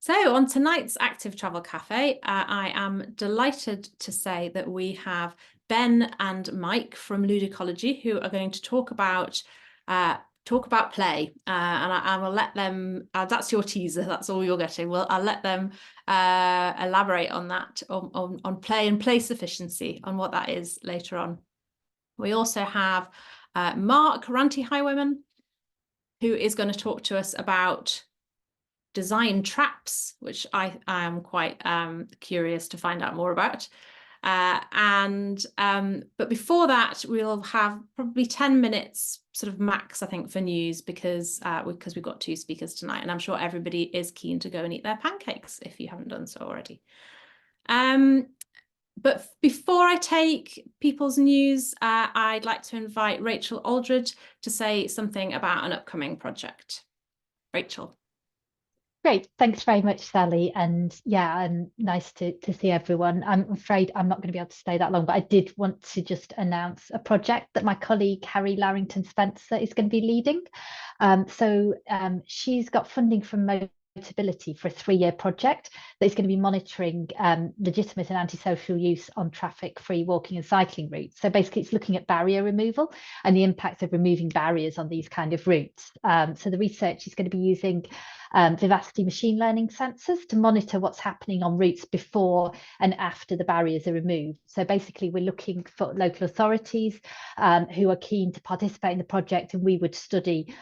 So on tonight's Active Travel Cafe, I am delighted to say that we have Ben and Mike from Ludicology who are going to talk about play, and I will let them. That's your teaser. That's all you're getting. Well, I'll let them elaborate on that, on play and play sufficiency, on what that is later on. We also have Mark, Ranty Highwayman, who is going to talk to us about design traps, which I am quite curious to find out more about. But before that, we'll have probably 10 minutes sort of max, I think, for news, because we've got two speakers tonight, and I'm sure everybody is keen to go and eat their pancakes if you haven't done so already. But before I take people's news, I'd like to invite Rachel Aldridge to say something about an upcoming project. Rachel. Great, thanks very much, Sally. And yeah, and nice to see everyone. I'm afraid I'm not going to be able to stay that long, but I did want to just announce a project that my colleague Harry Larrington Spencer is going to be leading. She's got funding from Motability for a 3-year project that is going to be monitoring legitimate and antisocial use on traffic-free walking and cycling routes. So basically it's looking at barrier removal and the impact of removing barriers on these kind of routes. So the research is going to be using Vivacity machine learning sensors to monitor what's happening on routes before and after the barriers are removed. So basically we're looking for local authorities who are keen to participate in the project, and we would study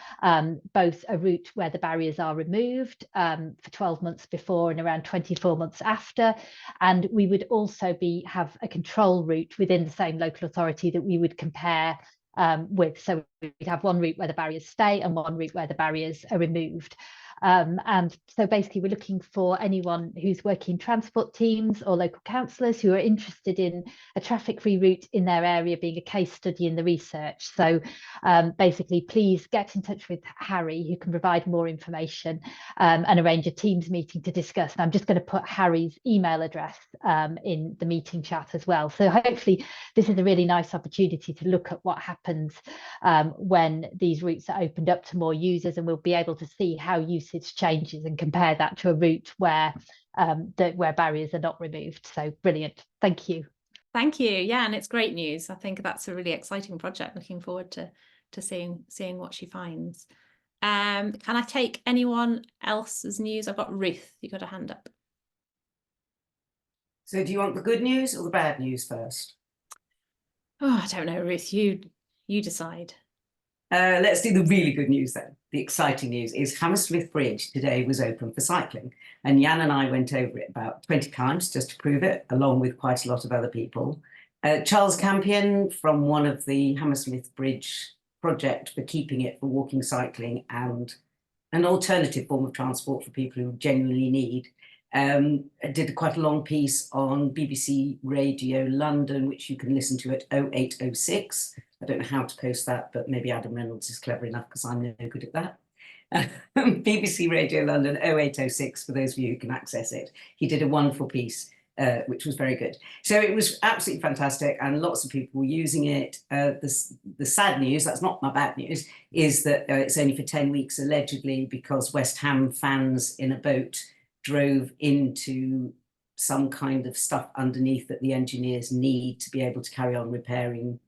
both a route where the barriers are removed for 12 months before and around 24 months after, and we would also have a control route within the same local authority that we would compare with. So we'd have one route where the barriers stay and one route where the barriers are removed. And so basically we're looking for anyone who's working transport teams or local councillors who are interested in a traffic-free route in their area being a case study in the research. So basically please get in touch with Harry, who can provide more information and arrange a Teams meeting to discuss. And I'm just going to put Harry's email address in the meeting chat as well. So hopefully this is a really nice opportunity to look at what happens when these routes are opened up to more users, and we'll be able to see how usage changes and compare that to a route where barriers are not removed. So brilliant. Thank you. Thank you. Yeah, and it's great news. I think that's a really exciting project. Looking forward to seeing what she finds. Can I take anyone else's news? I've got Ruth. You got a hand up. So do you want the good news or the bad news first? Oh, I don't know, Ruth. You decide. Let's do the really good news then. The exciting news is Hammersmith Bridge today was open for cycling, and Jan and I went over it about 20 times just to prove it, along with quite a lot of other people. Charles Campion from one of the Hammersmith Bridge project for keeping it for walking, cycling and an alternative form of transport for people who genuinely need, did quite a long piece on BBC Radio London, which you can listen to at 0806. I don't know how to post that, but maybe Adam Reynolds is clever enough because I'm no good at that. BBC Radio London 0806, for those of you who can access it. He did a wonderful piece, which was very good. So it was absolutely fantastic, and lots of people were using it. The sad news, that's not my bad news, is that it's only for 10 weeks allegedly, because West Ham fans in a boat drove into some kind of stuff underneath that the engineers need to be able to carry on repairing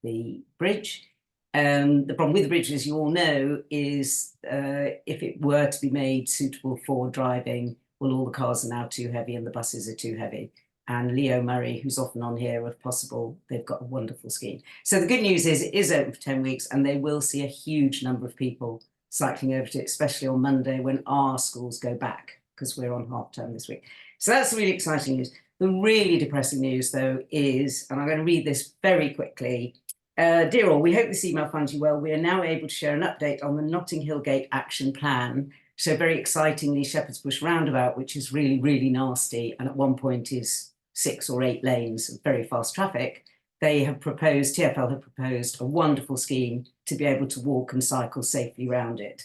the bridge. The problem with the bridge, as you all know, is if it were to be made suitable for driving, well, all the cars are now too heavy and the buses are too heavy. And Leo Murray, who's often on here, if possible, they've got a wonderful scheme. So the good news is it is open for 10 weeks, and they will see a huge number of people cycling over to it, especially on Monday when our schools go back, because we're on half term this week. So that's really exciting news. The really depressing news, though, is, and I'm going to read this very quickly. Dear all, we hope this email finds you well. We are now able to share an update on the Notting Hill Gate action plan. So very excitingly, Shepherd's Bush roundabout, which is really, really nasty, and at one point is 6 or 8 lanes of very fast traffic. They have proposed, TfL have proposed a wonderful scheme to be able to walk and cycle safely around it.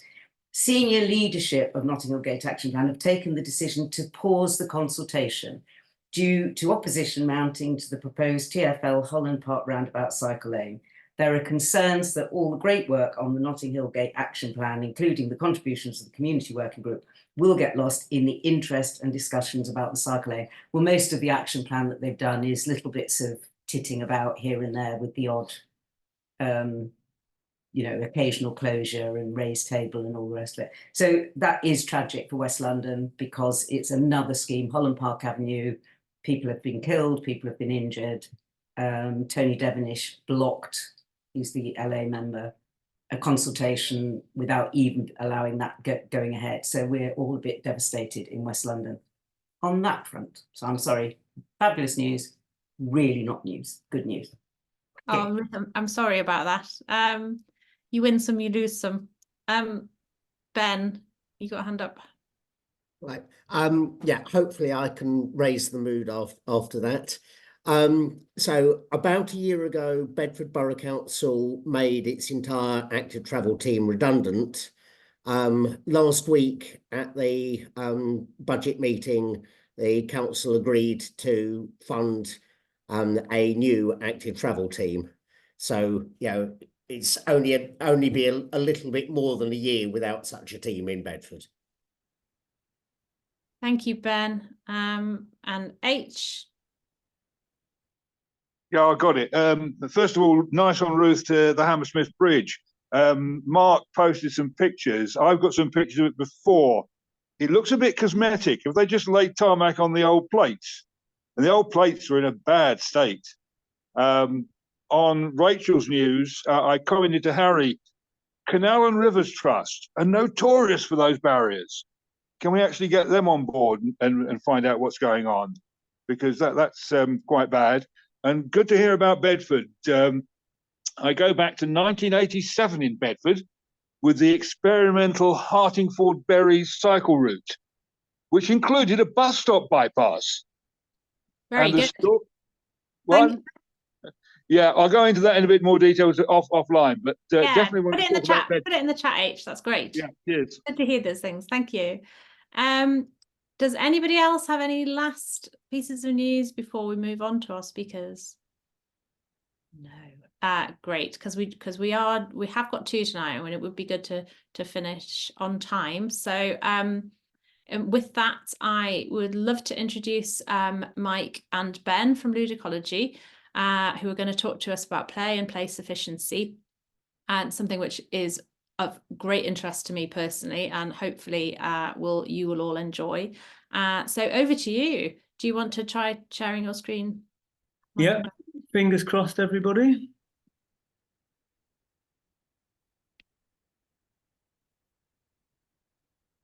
Senior leadership of Notting Hill Gate action plan have taken the decision to pause the consultation due to opposition mounting to the proposed TfL Holland Park roundabout cycle lane. There are concerns that all the great work on the Notting Hill Gate action plan, including the contributions of the community working group, will get lost in the interest and discussions about the cycle lane. Well, most of the action plan that they've done is little bits of titting about here and there with the odd, occasional closure and raised table and all the rest of it. So that is tragic for West London because it's another scheme, Holland Park Avenue. People have been killed, people have been injured. Tony Devonish blocked, he's the LA member, a consultation without even allowing that going ahead. So we're all a bit devastated in West London on that front. So I'm sorry, fabulous news, really not news, good news. Okay. Oh, I'm sorry about that. You win some, you lose some. Ben, you got a hand up. Right. Yeah, hopefully I can raise the mood after that. So about a year ago, Bedford Borough Council made its entire active travel team redundant. Last week at the budget meeting, the council agreed to fund a new active travel team. So, it's only be a little bit more than a year without such a team in Bedford. Thank you, Ben. And H. Yeah, I got it. First of all, nice en route to the Hammersmith Bridge. Mark posted some pictures. I've got some pictures of it before. It looks a bit cosmetic. Have they just laid tarmac on the old plates? And the old plates were in a bad state. On Rachel's news, I commented to Harry, Canal and Rivers Trust are notorious for those barriers. Can we actually get them on board and find out what's going on? Because that's quite bad. And good to hear about Bedford. I go back to 1987 in Bedford with the experimental Hartingford-Bury cycle route, which included a bus stop bypass. Very good. Yeah, I'll go into that in a bit more detail offline, but definitely want put it in the chat. Put it in the chat, H. That's great. Yeah, cheers. Good to hear those things. Thank you. Does anybody else have any last pieces of news before we move on to our speakers? No. Great, because we have got two tonight, and it would be good to finish on time. So and with that, I would love to introduce Mike and Ben from Ludicology, who are going to talk to us about play and play sufficiency, and something which is of great interest to me personally, and hopefully you will all enjoy. So over to you. Do you want to try sharing your screen? Yeah, fingers crossed, everybody.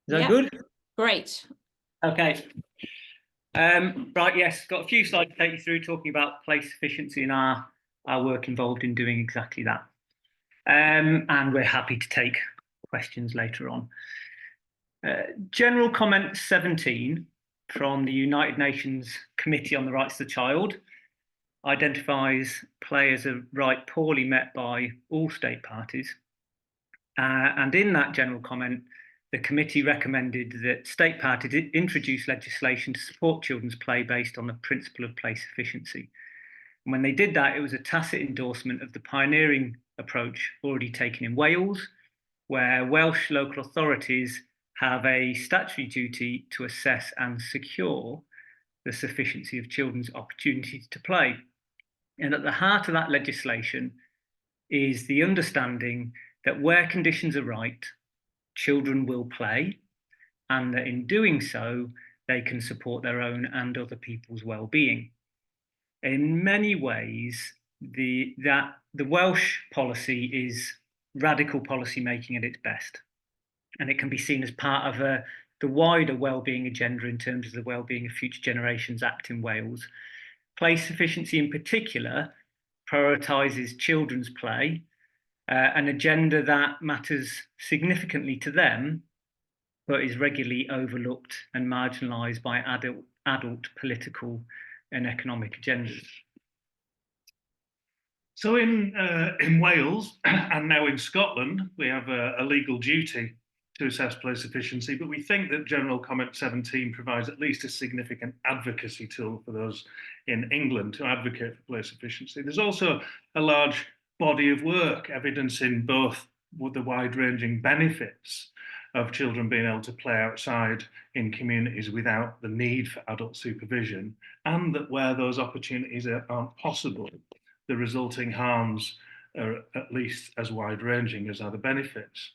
Is that good? Great. Okay. Right, yes, got a few slides to take you through talking about play sufficiency and our work involved in doing exactly that. And we're happy to take questions later on. General comment 17 from the United Nations Committee on the Rights of the Child identifies play as a right poorly met by all state parties. And in that general comment, the committee recommended that state parties introduce legislation to support children's play based on the principle of play sufficiency. And when they did that, it was a tacit endorsement of the pioneering approach already taken in Wales, where Welsh local authorities have a statutory duty to assess and secure the sufficiency of children's opportunities to play. And at the heart of that legislation is the understanding that where conditions are right, children will play, and that in doing so, they can support their own and other people's well-being. In many ways, the Welsh policy is radical policy making at its best, and it can be seen as part of the wider well-being agenda in terms of the Well-being of Future Generations Act in Wales. Play sufficiency in particular prioritises children's play, an agenda that matters significantly to them, but is regularly overlooked and marginalised by adult political and economic agendas. So in Wales and now in Scotland, we have a legal duty to assess play sufficiency, but we think that General Comment 17 provides at least a significant advocacy tool for those in England to advocate for play sufficiency. There's also a large body of work evidencing both the wide-ranging benefits of children being able to play outside in communities without the need for adult supervision, and that where those opportunities aren't possible, the resulting harms are at least as wide-ranging as are the benefits.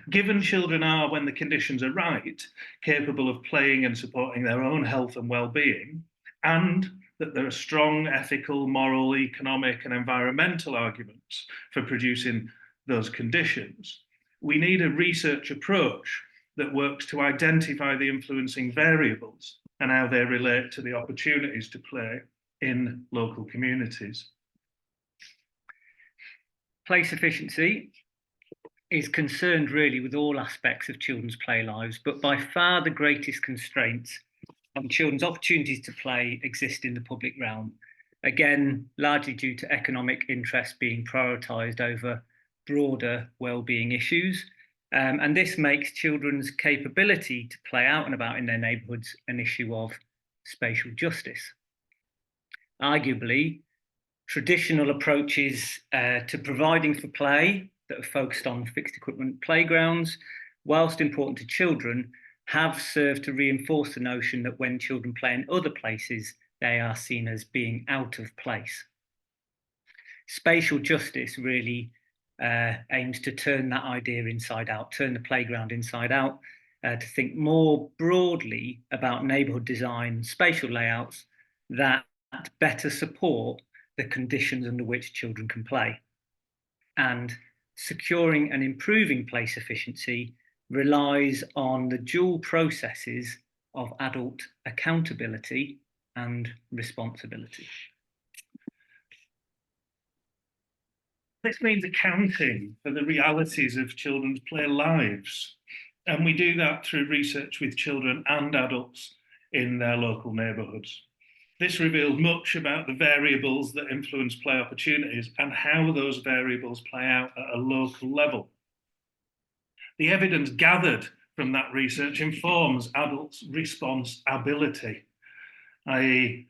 Given children are, when the conditions are right, capable of playing and supporting their own health and well-being, and that there are strong ethical, moral, economic and environmental arguments for producing those conditions, we need a research approach that works to identify the influencing variables and how they relate to the opportunities to play in local communities. Play sufficiency is concerned really with all aspects of children's play lives, but by far the greatest constraints on children's opportunities to play exist in the public realm. Again, largely due to economic interests being prioritised over broader wellbeing issues. And this makes children's capability to play out and about in their neighbourhoods an issue of spatial justice. Arguably, traditional approaches to providing for play that are focused on fixed equipment playgrounds, whilst important to children, have served to reinforce the notion that when children play in other places, they are seen as being out of place. Spatial justice really aims to turn that idea inside out, turn the playground inside out, to think more broadly about neighbourhood design, spatial layouts that better support the conditions under which children can play. And securing and improving place efficiency relies on the dual processes of adult accountability and responsibility. This means accounting for the realities of children's play lives. And we do that through research with children and adults in their local neighbourhoods. This reveals much about the variables that influence play opportunities and how those variables play out at a local level. The evidence gathered from that research informs adults' response ability, i.e.,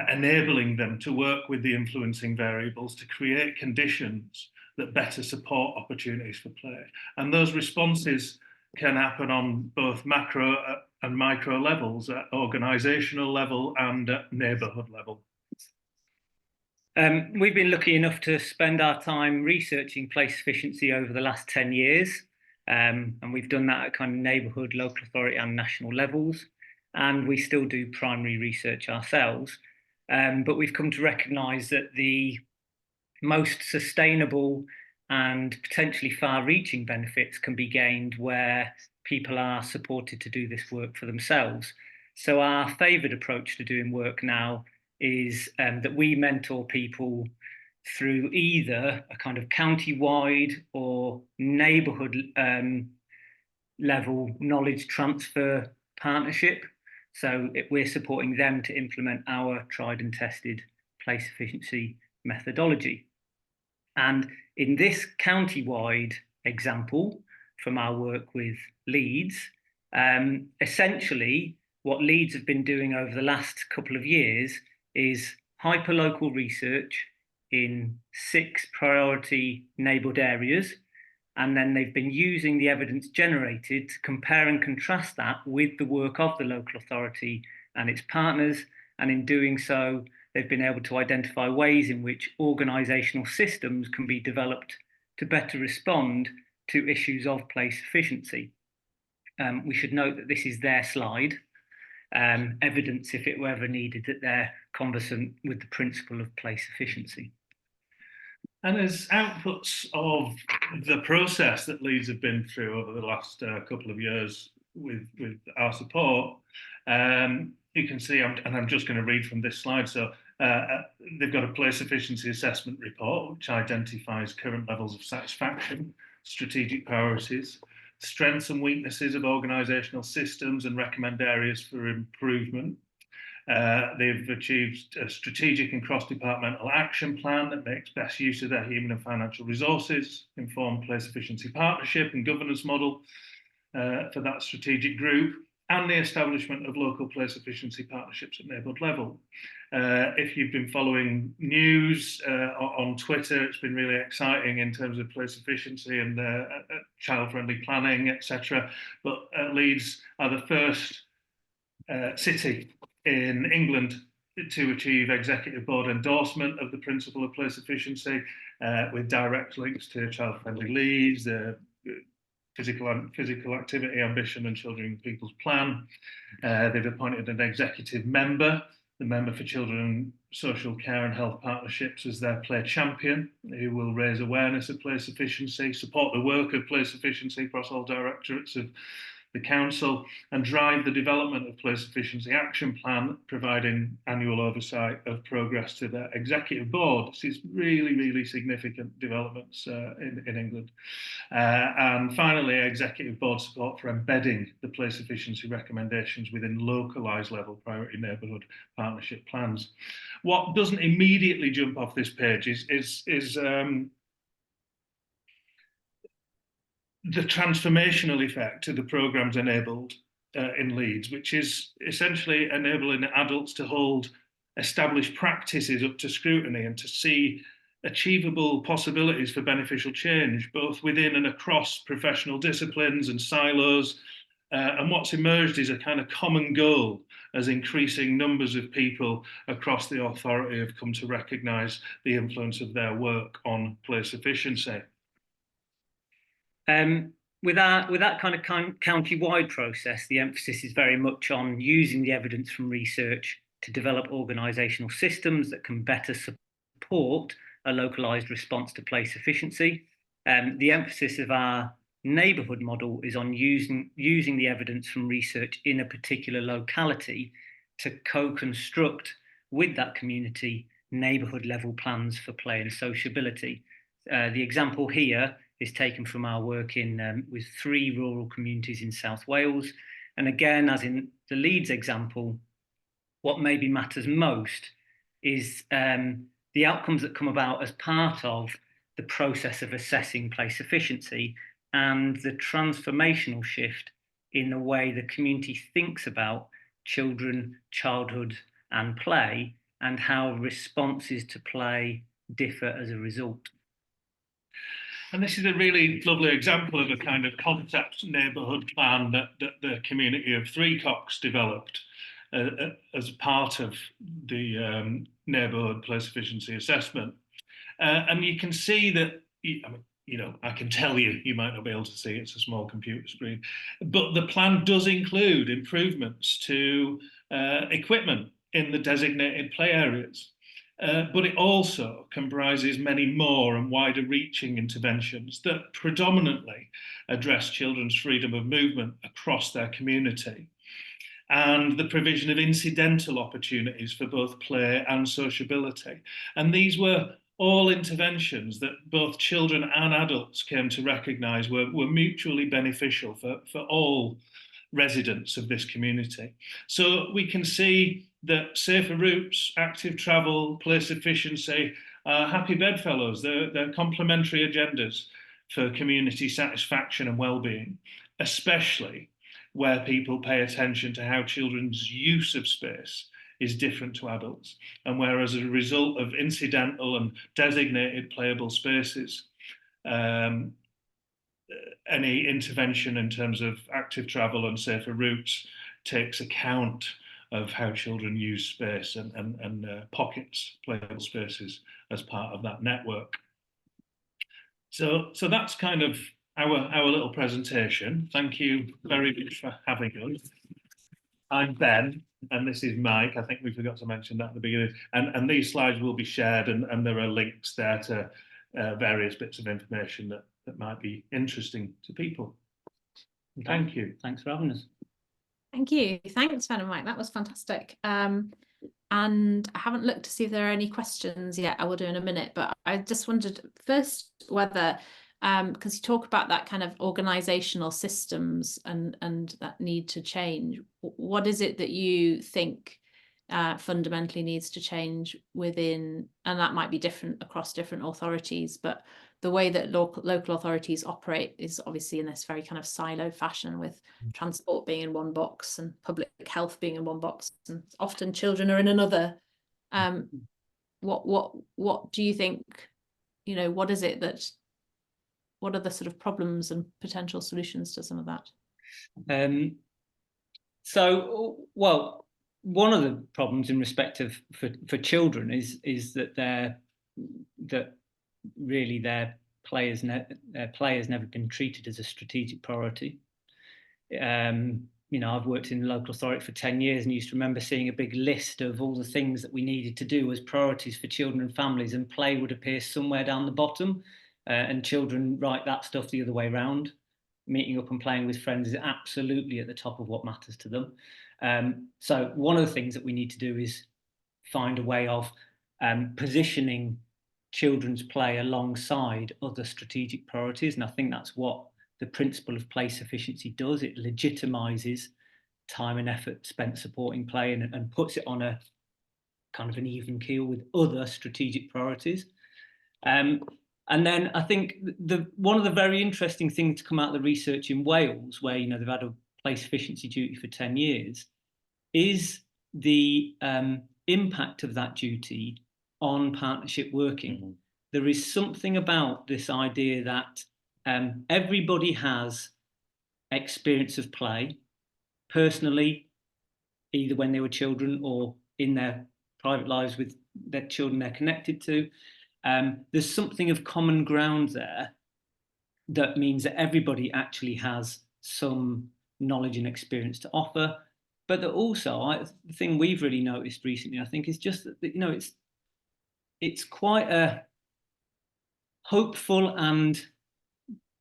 enabling them to work with the influencing variables to create conditions that better support opportunities for play. And those responses can happen on both macro and micro levels, at organisational level and at neighbourhood level. We've been lucky enough to spend our time researching place efficiency over the last 10 years. And we've done that at kind of neighbourhood, local authority and national levels. And we still do primary research ourselves. But we've come to recognise that the most sustainable and potentially far-reaching benefits can be gained where people are supported to do this work for themselves. So our favoured approach to doing work now is that we mentor people through either a kind of county-wide or neighbourhood level knowledge transfer partnership. So we're supporting them to implement our tried and tested place efficiency methodology. And in this county-wide example from our work with Leeds, essentially what Leeds have been doing over the last couple of years is hyperlocal research in 6 priority neighbourhood areas. And then they've been using the evidence generated to compare and contrast that with the work of the local authority and its partners. And in doing so, they've been able to identify ways in which organisational systems can be developed to better respond to issues of place efficiency. We should note that this is their slide, evidence if it were ever needed that they're conversant with the principle of place efficiency. And as outputs of the process that Leeds have been through over the last couple of years with our support, you can see, and I'm just going to read from this slide. So they've got a place efficiency assessment report, which identifies current levels of satisfaction, strategic priorities, strengths and weaknesses of organisational systems, and recommend areas for improvement. They've achieved a strategic and cross-departmental action plan that makes best use of their human and financial resources, informed place efficiency partnership and governance model for that strategic group, and the establishment of local place efficiency partnerships at neighbourhood level. If you've been following news on Twitter, it's been really exciting in terms of place efficiency and child-friendly planning, etc. But Leeds are the first city in England to achieve executive board endorsement of the principle of place efficiency, with direct links to child-friendly Leeds, physical activity, ambition and children and people's plan. They've appointed an executive member, the member for children, social care and health partnerships, as their play champion, who will raise awareness of place efficiency, support the work of place efficiency across all directorates of the council, and drive the development of place efficiency action plan, providing annual oversight of progress to the executive board. This is really, really significant developments in England. And finally, executive board support for embedding the place efficiency recommendations within localised level priority neighbourhood partnership plans. What doesn't immediately jump off this page is the transformational effect of the programmes enabled in Leeds, which is essentially enabling adults to hold established practices up to scrutiny and to see achievable possibilities for beneficial change, both within and across professional disciplines and silos. And what's emerged is a kind of common goal, as increasing numbers of people across the authority have come to recognise the influence of their work on place efficiency. With that kind of county-wide process, the emphasis is very much on using the evidence from research to develop organisational systems that can better support a localised response to place efficiency. The emphasis of our neighbourhood model is on using the evidence from research in a particular locality to co-construct with that community neighbourhood level plans for play and sociability. The example here is taken from our work with 3 rural communities in South Wales. And again, as in the Leeds example, what maybe matters most is the outcomes that come about as part of the process of assessing place efficiency and the transformational shift in the way the community thinks about children, childhood and play, and how responses to play differ as a result. And this is a really lovely example of a kind of concept neighbourhood plan that the community of Three Cocks developed as part of the neighbourhood place efficiency assessment. And you can see that, I can tell you, you might not be able to see, it's a small computer screen, but the plan does include improvements to equipment in the designated play areas. But it also comprises many more and wider reaching interventions that predominantly address children's freedom of movement across their community, and the provision of incidental opportunities for both play and sociability. And these were all interventions that both children and adults came to recognise were mutually beneficial for all residents of this community. So we can see that safer routes, active travel, place efficiency are happy bedfellows. They're complementary agendas for community satisfaction and well-being, especially where people pay attention to how children's use of space is different to adults, and where as a result of incidental and designated playable spaces, any intervention in terms of active travel and safer routes takes account of how children use space and pockets playable spaces as part of that network. So that's kind of our little presentation. Thank you very much for having us. I'm Ben, and this is Mike. I think we forgot to mention that at the beginning. And these slides will be shared, and there are links there to various bits of information that might be interesting to people. Thank you. Thanks for having us. Thank you. Thanks, Ben and Mike. That was fantastic. And I haven't looked to see if there are any questions yet. I will do in a minute, but I just wondered first whether, because you talk about that kind of organizational systems and that need to change, what is it that you think fundamentally needs to change within, and that might be different across different authorities, but the way that local authorities operate is obviously in this very kind of silo fashion, with transport being in one box and public health being in one box, and often children are in another. What do you think, you know, what is it that, what are the sort of problems and potential solutions to some of that? So, well, one of the problems in respect of for children is that really their play has never been treated as a strategic priority. You know, I've worked in local authority for 10 years and used to remember seeing a big list of all the things that we needed to do as priorities for children and families, and play would appear somewhere down the bottom, and children write that stuff the other way around. Meeting up and playing with friends is absolutely at the top of what matters to them. So one of the things that we need to do is find a way of positioning children's play alongside other strategic priorities. And I think that's what the principle of play sufficiency does. It legitimizes time and effort spent supporting play, and puts it on a kind of an even keel with other strategic priorities. And then I think one of the very interesting things to come out of the research in Wales, where, you know, they've had a play sufficiency duty for 10 years, is the impact of that duty on partnership working. There is something about this idea that everybody has experience of play personally, either when they were children or in their private lives with their children they're connected to. There's something of common ground there that means that everybody actually has some knowledge and experience to offer. But that also, the thing we've really noticed recently, I think, is just that, you know, it's quite a hopeful and,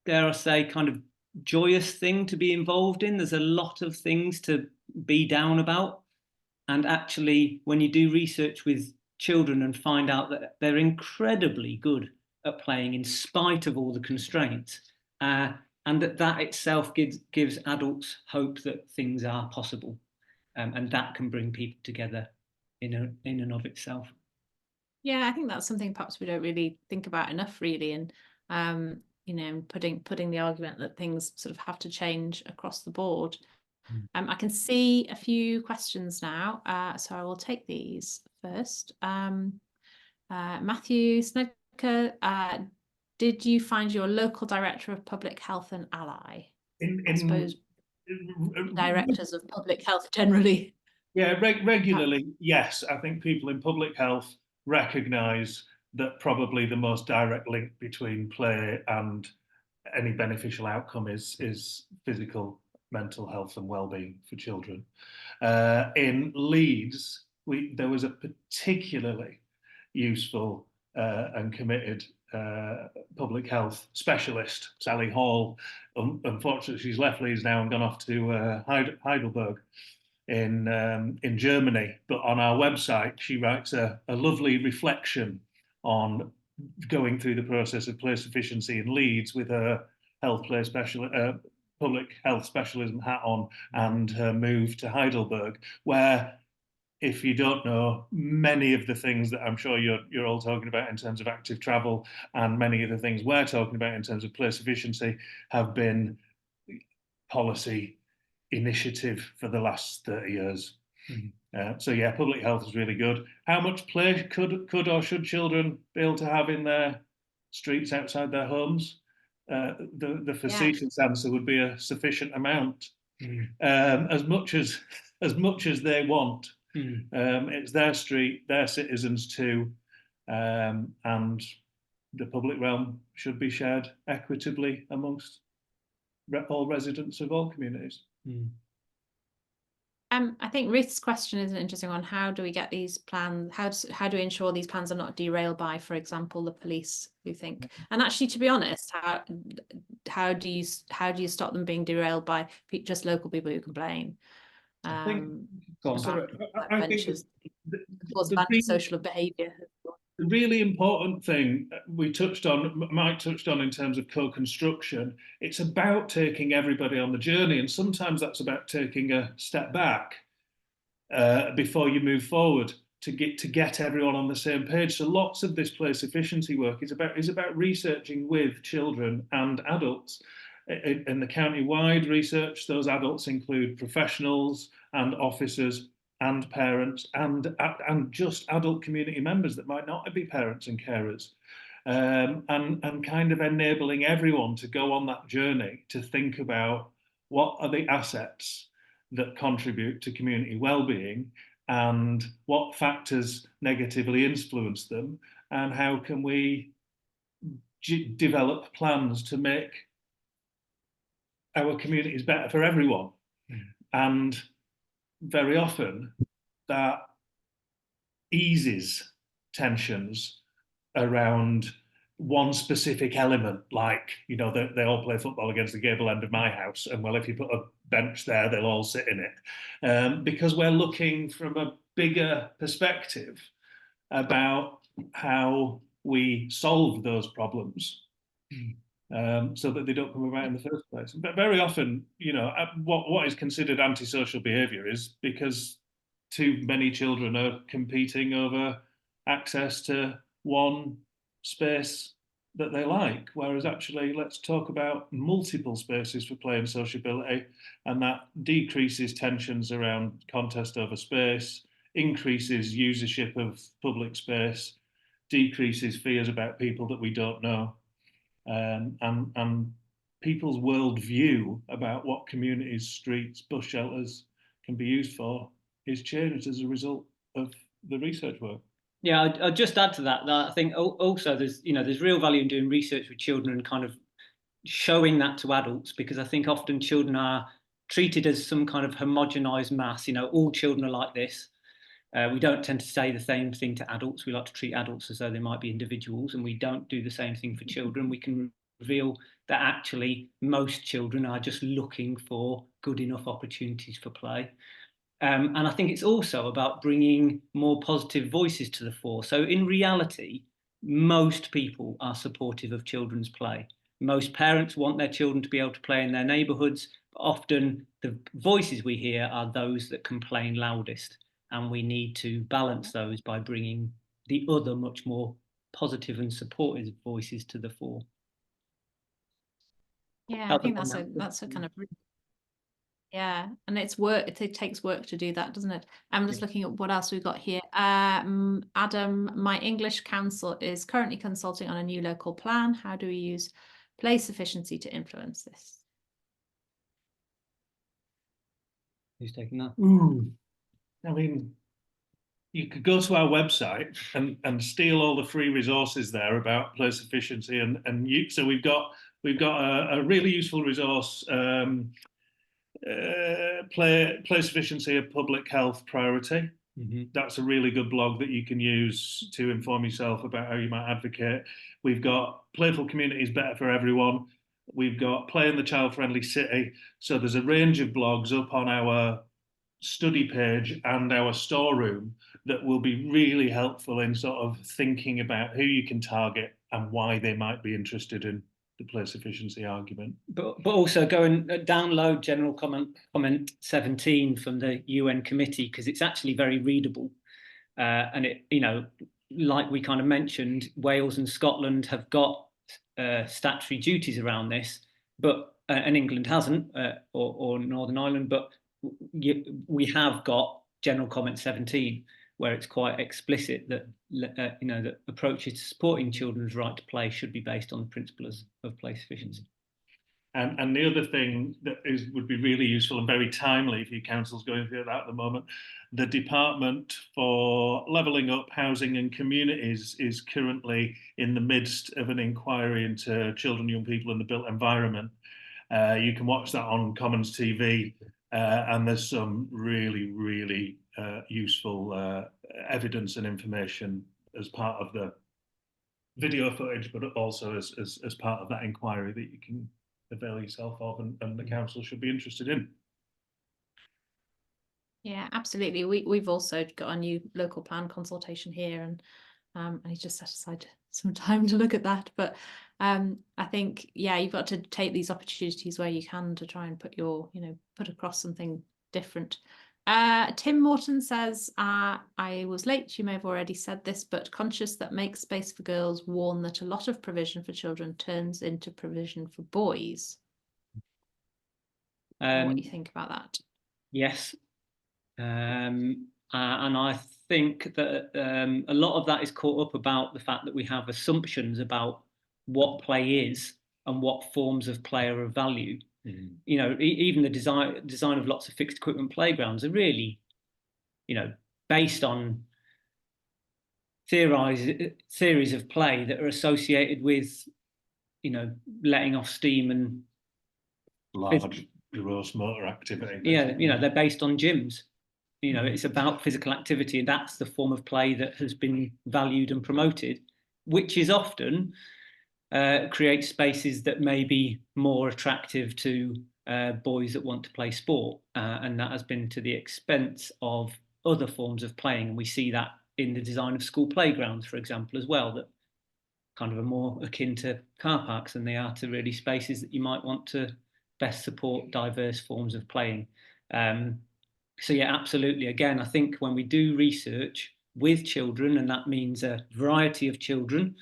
dare I say, kind of joyous thing to be involved in. There's a lot of things to be down about. And actually, when you do research with children and find out that they're incredibly good at playing in spite of all the constraints, and that itself gives adults hope that things are possible, and that can bring people together in and of itself. Yeah, I think that's something perhaps we don't really think about enough, really, and you know, putting the argument that things sort of have to change across the board. I can see a few questions now, so I will take these first. Matthew Snedker, did you find your local director of public health an ally? I suppose directors of public health generally. Yeah, regularly, yes. I think people in public health recognise that probably the most direct link between play and any beneficial outcome is physical, mental health and well-being for children. In Leeds, there was a particularly useful and committed public health specialist, Sally Hall. Unfortunately, she's left Leeds now and gone off to Heidelberg in Germany. But on our website, she writes a lovely reflection on going through the process of play sufficiency in Leeds with her public health specialism hat on, and her move to Heidelberg, where, if you don't know, many of the things that I'm sure you're all talking about in terms of active travel, and many of the things we're talking about in terms of play sufficiency, have been policy initiative for the last 30 years. So yeah, public health is really good. How much play could or should children be able to have in their streets outside their homes? The facetious answer would be a sufficient amount, as much as they want. It's their street, their citizens too, and the public realm should be shared equitably amongst all residents of all communities. I think Ruth's question is an interesting one. How do we get these plans? How do we ensure these plans are not derailed by, for example, the police who think? And actually, to be honest, how do you stop them being derailed by just local people who complain? I think cause antisocial behaviour. The really important thing Mike touched on in terms of co-construction, it's about taking everybody on the journey, and sometimes that's about taking a step back before you move forward. to get everyone on the same page. So lots of this place efficiency work is about researching with children and adults. In the county-wide research, those adults include professionals and officers and parents and just adult community members that might not be parents and carers, and kind of enabling everyone to go on that journey to think about what are the assets that contribute to community well-being and what factors negatively influence them, and how can we develop plans to make our communities better for everyone. And very often that eases tensions around one specific element, like, you know, they all play football against the gable end of my house, and well, if you put a bench there, they'll all sit in it, because we're looking from a bigger perspective about how we solve those problems, so that they don't come about in the first place. But very often, you know, what is considered antisocial behaviour is because too many children are competing over access to one space that they like, whereas actually let's talk about multiple spaces for play and sociability, and that decreases tensions around contest over space, increases usership of public space, decreases fears about people that we don't know, and people's worldview about what communities, streets, bus shelters can be used for is changed as a result of the research work. Yeah, I'll just add to that, that I think also there's real value in doing research with children and kind of showing that to adults, because I think often children are treated as some kind of homogenized mass. You know, all children are like this. We don't tend to say the same thing to adults. We like to treat adults as though they might be individuals, and we don't do the same thing for children. We can reveal that actually most children are just looking for good enough opportunities for play. And I think it's also about bringing more positive voices to the fore. So in reality, most people are supportive of children's play. Most parents want their children to be able to play in their neighbourhoods, but often the voices we hear are those that complain loudest. And we need to balance those by bringing the other much more positive and supportive voices to the fore. Yeah, I think that's a kind of, yeah, and it's work. It takes work to do that, doesn't it? I'm just looking at what else we've got here. Adam, my English council is currently consulting on a new local plan. How do we use place efficiency to influence this? Who's taking that? I mean, you could go to our website and steal all the free resources there about place efficiency, so we've got a really useful resource, place efficiency a public health priority. That's a really good blog that you can use to inform yourself about how you might advocate. We've got Playful Communities Better for Everyone. We've got Play in the Child Friendly City. So there's a range of blogs up on our study page and our storeroom that will be really helpful in sort of thinking about who you can target and why they might be interested in the place efficiency argument. But also go and download General Comment 17 from the UN committee, because it's actually very readable. And it, you know, like we kind of mentioned, Wales and Scotland have got statutory duties around this, but and England hasn't, or Northern Ireland, but we have got General Comment 17, where it's quite explicit that you know, that approaches to supporting children's right to play should be based on the principles of place efficiency. And the other thing that would be really useful and very timely if your council's going through that at the moment, the Department for Levelling Up Housing and Communities is currently in the midst of an inquiry into children, young people in the built environment. You can watch that on Commons TV, and there's some really, really useful evidence and information as part of the video footage, but also as part of that inquiry that you can avail yourself of, and the council should be interested in. Yeah, absolutely. We've also got a new local plan consultation here, and I just set aside some time to look at that. But I think, yeah, you've got to take these opportunities where you can to try and put across something different. Tim Morton says, I was late, you may have already said this, but conscious that make space for girls warn that a lot of provision for children turns into provision for boys. What do you think about that? Yes. And I think that a lot of that is caught up about the fact that we have assumptions about what play is and what forms of play are of value. You know, even the design of lots of fixed equipment playgrounds are really, you know, based on theories of play that are associated with, you know, letting off steam and large gross motor activity. Yeah, you know, they're based on gyms. You know, it's about physical activity, and that's the form of play that has been valued and promoted, which is often creates spaces that may be more attractive to boys that want to play sport, and that has been to the expense of other forms of playing. And we see that in the design of school playgrounds, for example, as well, that kind of are more akin to car parks than they are to really spaces that you might want to best support diverse forms of playing. So yeah, absolutely. Again, I think when we do research with children, and that means a variety of children,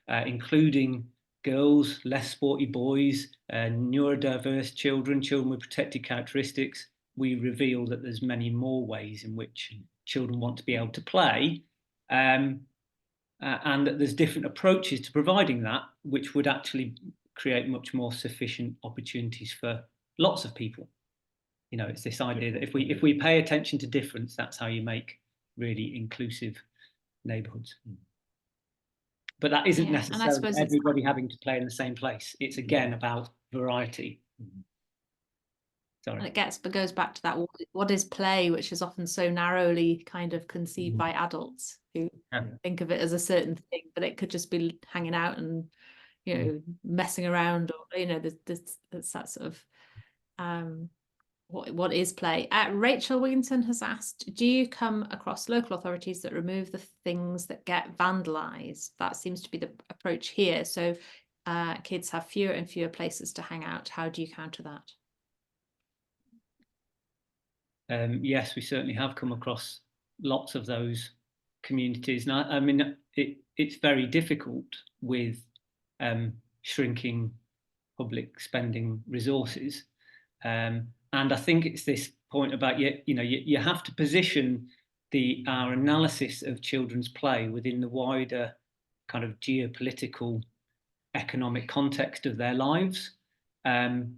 including girls, less sporty boys, neurodiverse children, children with protected characteristics, we reveal that there's many more ways in which children want to be able to play, and that there's different approaches to providing that, which would actually create much more sufficient opportunities for lots of people. You know, it's this idea that if we pay attention to difference, that's how you make really inclusive neighbourhoods. But that isn't necessarily everybody having to play in the same place. It's again about variety. Sorry. And it goes back to that, what is play, which is often so narrowly kind of conceived by adults who think of it as a certain thing, but it could just be hanging out and, you know, messing around, or, you know, there's that sort of what is play. Rachel Wigginton has asked, do you come across local authorities that remove the things that get vandalised? That seems to be the approach here. So kids have fewer and fewer places to hang out. How do you counter that? Yes, we certainly have come across lots of those communities. Now, I mean, it's very difficult with shrinking public spending resources. And I think it's this point about, you have to position our analysis of children's play within the wider kind of geopolitical, economic context of their lives. You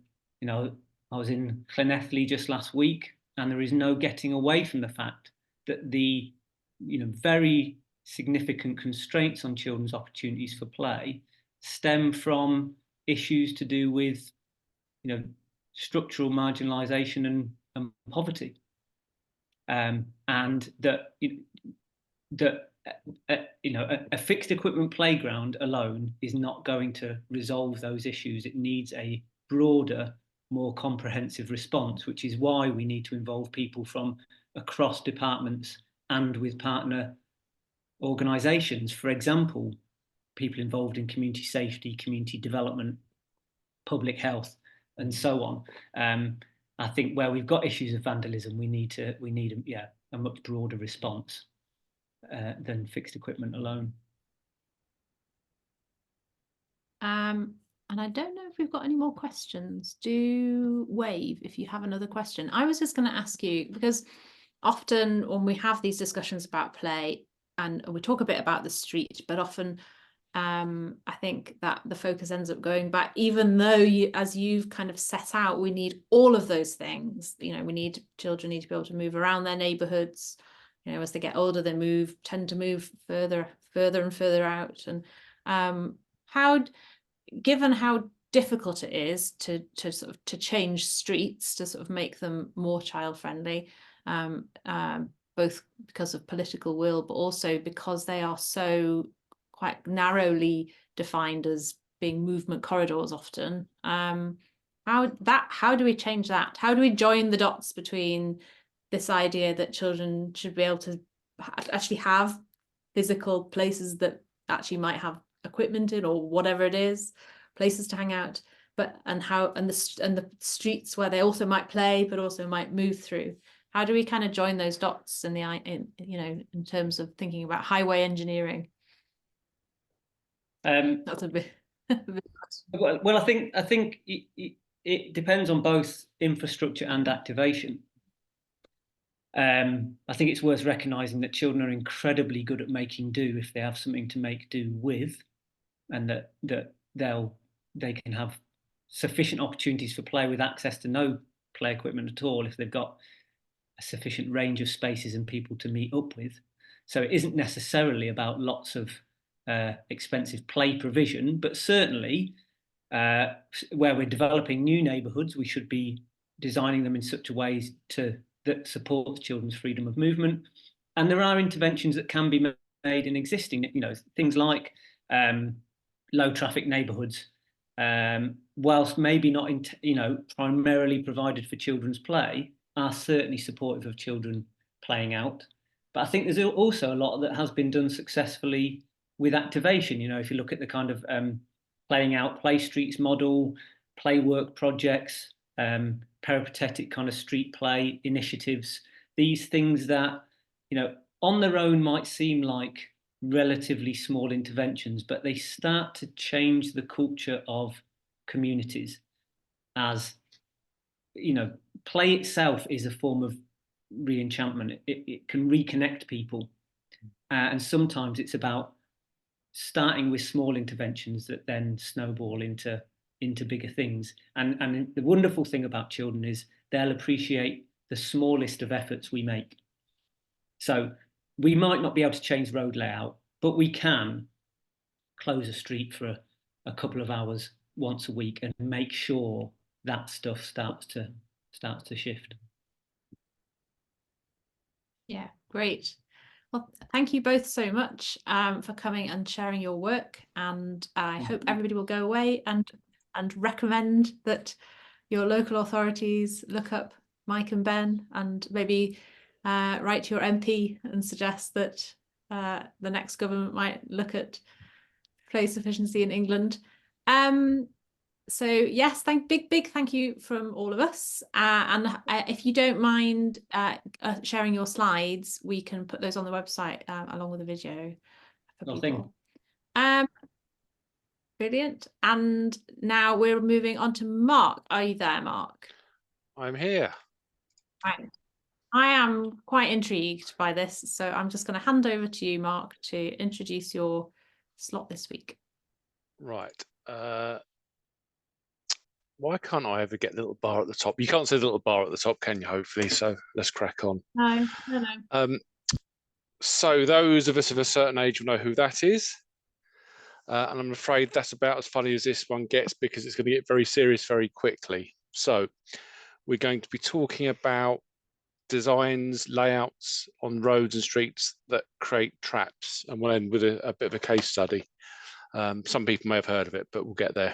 know, I was in Llanelli just last week, and there is no getting away from the fact that the, very significant constraints on children's opportunities for play stem from issues to do with, structural marginalisation and poverty, and that a fixed equipment playground alone is not going to resolve those issues. It needs a broader, more comprehensive response, which is why we need to involve people from across departments and with partner organisations. For example, people involved in community safety, community development, public health, and so on. I think where we've got issues of vandalism, we need a much broader response than fixed equipment alone. And I don't know if we've got any more questions. Do wave if you have another question. I was just going to ask you, because often when we have these discussions about play, and we talk a bit about the street, but often I think that the focus ends up going back, even though as you've kind of set out, we need all of those things. Children need to be able to move around their neighborhoods. As they get older, they tend to move further and further out. And given how difficult it is to change streets, to sort of make them more child friendly, both because of political will, but also because they are so quite narrowly defined as being movement corridors often. How do we change that? How do we join the dots between this idea that children should be able to actually have physical places that actually might have equipment in, or whatever it is, places to hang out, and the streets where they also might play but also might move through? how do we kind of join those dots in in terms of thinking about highway engineering? That's a bit. Well, I think it depends on both infrastructure and activation. I think it's worth recognising that children are incredibly good at making do if they have something to make do with, and that they can have sufficient opportunities for play with access to no play equipment at all if they've got a sufficient range of spaces and people to meet up with. So it isn't necessarily about lots of expensive play provision, but certainly where we're developing new neighbourhoods, we should be designing them in such a way that support children's freedom of movement. And there are interventions that can be made in existing, things like low traffic neighbourhoods, whilst maybe not, primarily provided for children's play, are certainly supportive of children playing out. But I think there's also a lot that has been done successfully with activation. If you look at the kind of playing out play streets model, play work projects, peripatetic kind of street play initiatives, these things that, on their own might seem like relatively small interventions, but they start to change the culture of communities. As play itself is a form of re-enchantment. It can reconnect people, and sometimes it's about starting with small interventions that then snowball into bigger things. And the wonderful thing about children is they'll appreciate the smallest of efforts we make. So we might not be able to change road layout, but we can close a street for a couple of hours once a week and make sure that stuff starts to shift. Yeah, great. Well, thank you both so much for coming and sharing your work, and I hope everybody will go away and recommend that your local authorities look up Mike and Ben, and maybe write to your MP and suggest that the next government might look at play sufficiency in England. So yes, big thank you from all of us. And if you don't mind sharing your slides, we can put those on the website along with the video for people. Brilliant. And now we're moving on to Mark. Are you there, Mark? I'm here. Right. I am quite intrigued by this, so I'm just going to hand over to you, Mark, to introduce your slot this week. Right. Why can't I ever get the little bar at the top? You can't see the little bar at the top, can you? Hopefully, so let's crack on. No. So those of us of a certain age will know who that is. And I'm afraid that's about as funny as this one gets, because it's going to get very serious very quickly. So we're going to be talking about designs, layouts on roads and streets that create traps, and we'll end with a bit of a case study. Some people may have heard of it, but we'll get there.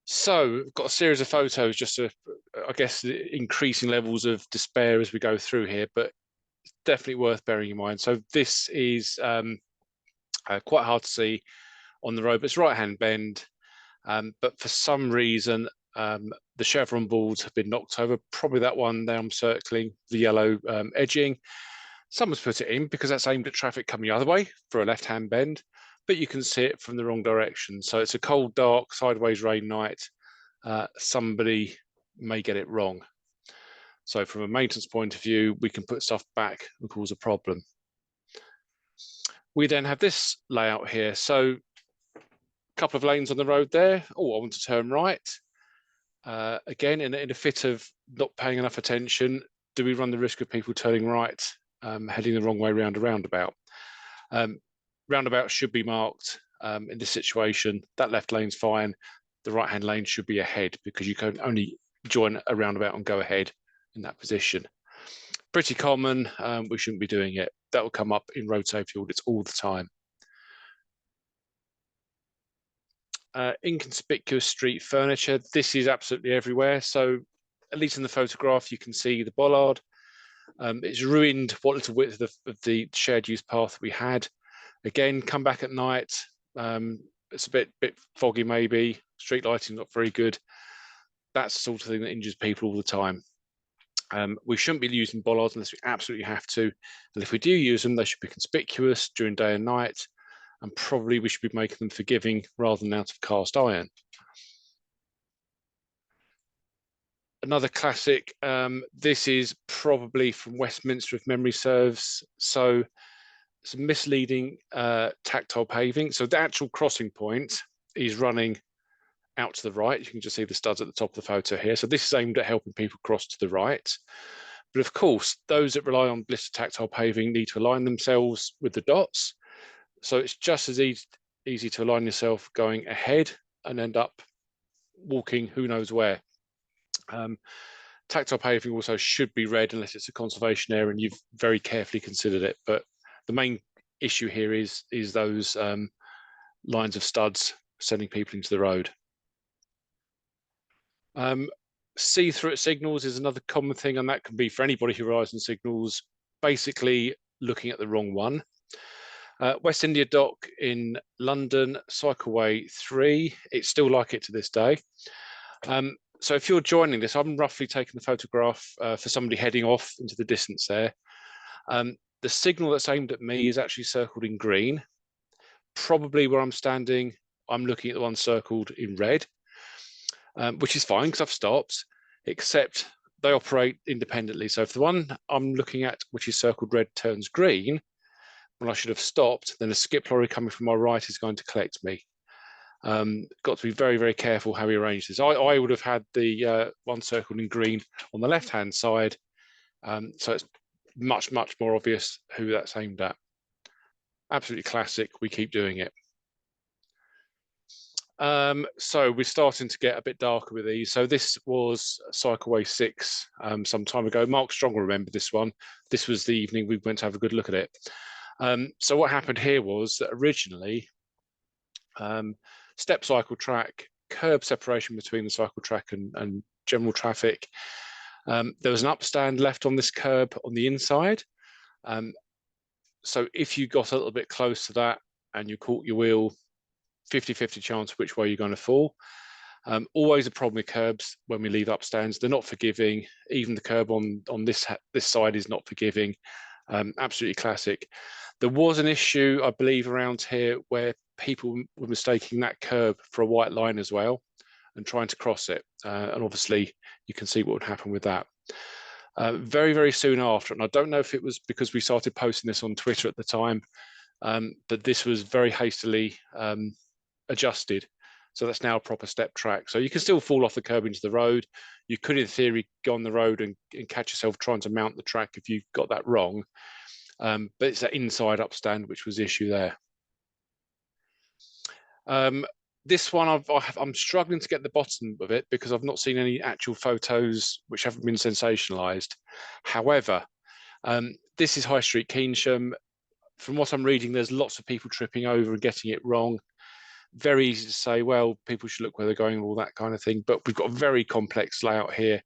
So we've got a series of photos just to, I guess, increasing levels of despair as we go through here, but it's definitely worth bearing in mind. So this is quite hard to see on the road, but it's right-hand bend. But for some reason, the chevron boards have been knocked over. Probably that one there I'm circling, the yellow edging. Someone's put it in because that's aimed at traffic coming the other way for a left-hand bend, but you can see it from the wrong direction. So it's a cold, dark, sideways rain night. Somebody may get it wrong. So from a maintenance point of view, we can put stuff back and cause a problem. We then have this layout here. So a couple of lanes on the road there. Oh, I want to turn right. Again, in a fit of not paying enough attention, do we run the risk of people turning right, heading the wrong way round a roundabout? Roundabout should be marked in this situation. That left lane's fine. The right-hand lane should be ahead, because you can only join a roundabout and go ahead in that position. Pretty common. We shouldn't be doing it. That will come up in road safety audits all the time. Inconspicuous street furniture. This is absolutely everywhere. So at least in the photograph, you can see the bollard. It's ruined what little width of the shared use path we had. Again, come back at night. It's a bit foggy maybe. Street lighting not very good. That's the sort of thing that injures people all the time. We shouldn't be using bollards unless we absolutely have to. And if we do use them, they should be conspicuous during day and night. And probably we should be making them forgiving rather than out of cast iron. Another classic, this is probably from Westminster if memory serves. So it's a misleading tactile paving. So the actual crossing point is running out to the right. You can just see the studs at the top of the photo here. So this is aimed at helping people cross to the right. But of course, those that rely on blister tactile paving need to align themselves with the dots. So it's just as easy to align yourself going ahead and end up walking who knows where. Tactile paving also should be read unless it's a conservation area and you've very carefully considered it. But the main issue here is those lines of studs sending people into the road. See-through signals is another common thing, and that can be for anybody who relies on signals, basically looking at the wrong one. West India Dock in London, Cycleway 3, it's still like it to this day. So if you're joining this, I'm roughly taking the photograph for somebody heading off into the distance there. The signal that's aimed at me is actually circled in green. Probably where I'm standing, I'm looking at the one circled in red, which is fine because I've stopped, except they operate independently. So if the one I'm looking at, which is circled red, turns green, when I should have stopped, then a skip lorry coming from my right is going to collect me. Got to be very, very careful how we arrange this. I would have had the one circled in green on the left-hand side, so it's much, much more obvious who that's aimed at. Absolutely classic. We keep doing it. So we're starting to get a bit darker with these. So this was Cycleway 6 some time ago. Mark Strong will remember this one. This was the evening we went to have a good look at it. So what happened here was that originally, step cycle track, curb separation between the cycle track and general traffic. There was an upstand left on this curb on the inside. So if you got a little bit close to that and you caught your wheel, 50-50 chance which way you're going to fall. Always a problem with curbs when we leave upstands. They're not forgiving. Even the curb on this side is not forgiving. Absolutely classic. There was an issue, I believe, around here where people were mistaking that curb for a white line as well and trying to cross it. And obviously, you can see what would happen with that. Very, very soon after, and I don't know if it was because we started posting this on Twitter at the time, but this was very hastily adjusted. So that's now a proper step track. So you can still fall off the curb into the road. You could, in theory, go on the road and catch yourself trying to mount the track if you got that wrong. But it's that inside upstand which was the issue there. This one, I'm struggling to get the bottom of it because I've not seen any actual photos which haven't been sensationalized. However, this is High Street, Keynsham. From what I'm reading, there's lots of people tripping over and getting it wrong. Very easy to say, well, people should look where they're going and all that kind of thing. But we've got a very complex layout here.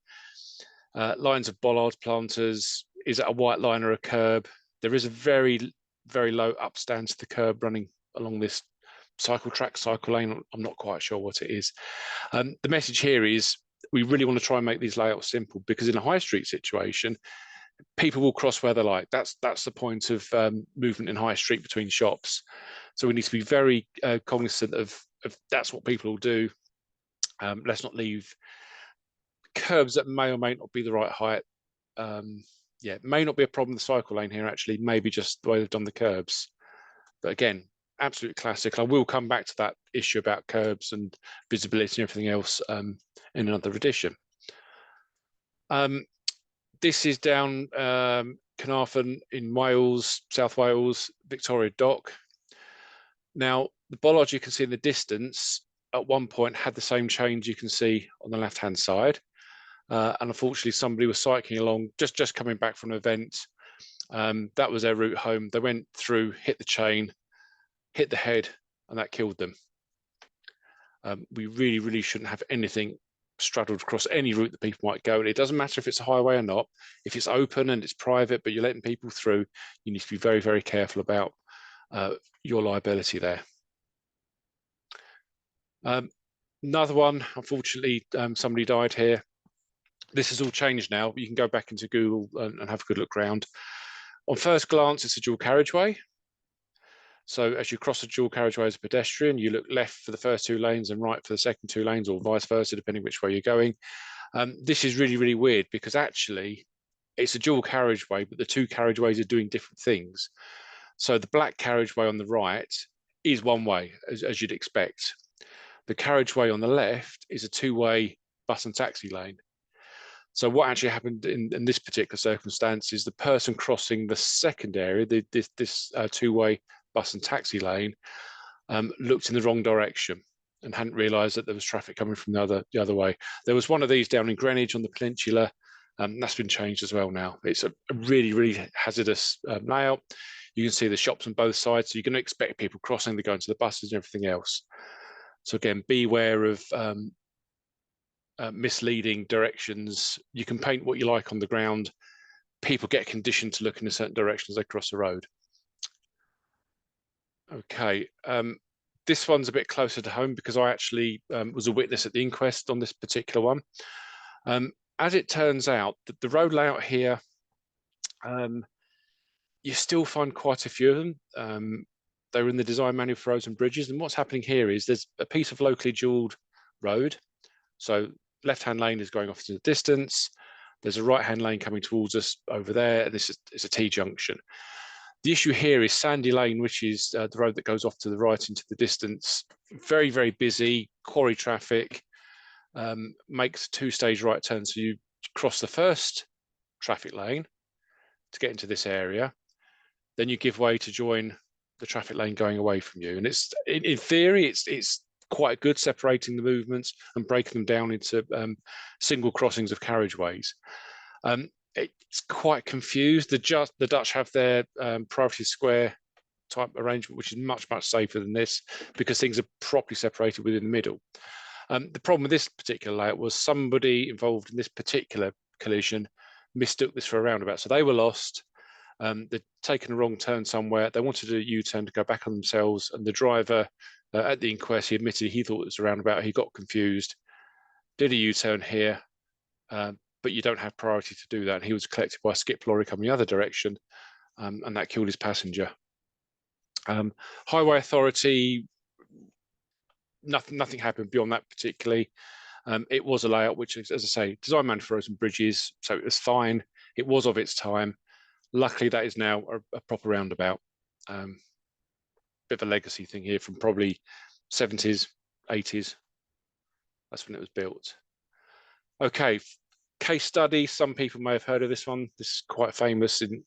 Lines of bollards, planters. Is it a white line or a curb? There is a very, very low upstand to the curb running along this cycle track, cycle lane. I'm not quite sure what it is. The message here is we really want to try and make these layouts simple because in a high street situation, people will cross where they like. That's the point of movement in high street between shops. So we need to be very cognizant of that's what people will do. Let's not leave curbs that may or may not be the right height. Yeah, may not be a problem in the cycle lane here, actually, maybe just the way they've done the curbs. But again, absolute classic. I will come back to that issue about curbs and visibility and everything else in another edition. This is down Carnarvon in Wales, South Wales, Victoria Dock. Now, the bollard you can see in the distance at one point had the same change you can see on the left-hand side. And unfortunately, somebody was cycling along, just coming back from an event. That was their route home. They went through, hit the chain, hit the head, and that killed them. We really, really shouldn't have anything straddled across any route that people might go. And it doesn't matter if it's a highway or not. If it's open and it's private, but you're letting people through, you need to be very, very careful about your liability there. Another one, unfortunately, somebody died here. This has all changed now. You can go back into Google and have a good look around. On first glance, it's a dual carriageway. So as you cross the dual carriageway as a pedestrian, you look left for the first 2 lanes and right for the second 2 lanes, or vice versa, depending which way you're going. This is really, really weird because actually it's a dual carriageway, but the 2 carriageways are doing different things. So the black carriageway on the right is one way, as you'd expect. The carriageway on the left is a 2-way bus and taxi lane. So what actually happened in this particular circumstance is the person crossing the second area, this 2-way bus and taxi lane, looked in the wrong direction and hadn't realised that there was traffic coming from the other way. There was one of these down in Greenwich on the peninsula. That's been changed as well now. It's a really, really hazardous layout. You can see the shops on both sides, so you're going to expect people crossing. They're going to the buses and everything else. So again, beware of misleading directions. You can paint what you like on the ground. People get conditioned to look in a certain direction as they cross the road. Okay, this one's a bit closer to home because I actually was a witness at the inquest on this particular one. As it turns out, the road layout here, you still find quite a few of them. They were in the design manual for roads and bridges, and what's happening here is there's a piece of locally dualed road. So left-hand lane is going off to the distance. There's a right-hand lane coming towards us over there, and this is a T-junction. The issue here is Sandy Lane, which is the road that goes off to the right into the distance. Very, very busy, quarry traffic, makes a 2-stage right turn. So you cross the first traffic lane to get into this area. Then you give way to join the traffic lane going away from you. And it's in theory, it's quite good separating the movements and breaking them down into single crossings of carriageways. It's quite confused. The Dutch have their priority square type arrangement, which is much, much safer than this because things are properly separated within the middle. The problem with this particular layout was somebody involved in this particular collision mistook this for a roundabout. So they were lost. They'd taken a wrong turn somewhere. They wanted a U-turn to go back on themselves. And the driver at the inquest, he admitted he thought it was a roundabout. He got confused, did a U-turn here, but you don't have priority to do that. And he was collected by a skip lorry coming the other direction, and that killed his passenger. Highway Authority, nothing happened beyond that particularly. It was a layout which, as I say, designed man for roads and bridges, so it was fine. It was of its time. Luckily, that is now a proper roundabout. Bit of a legacy thing here from probably 70s, 80s. That's when it was built. Okay, case study. Some people may have heard of this one. This is quite famous in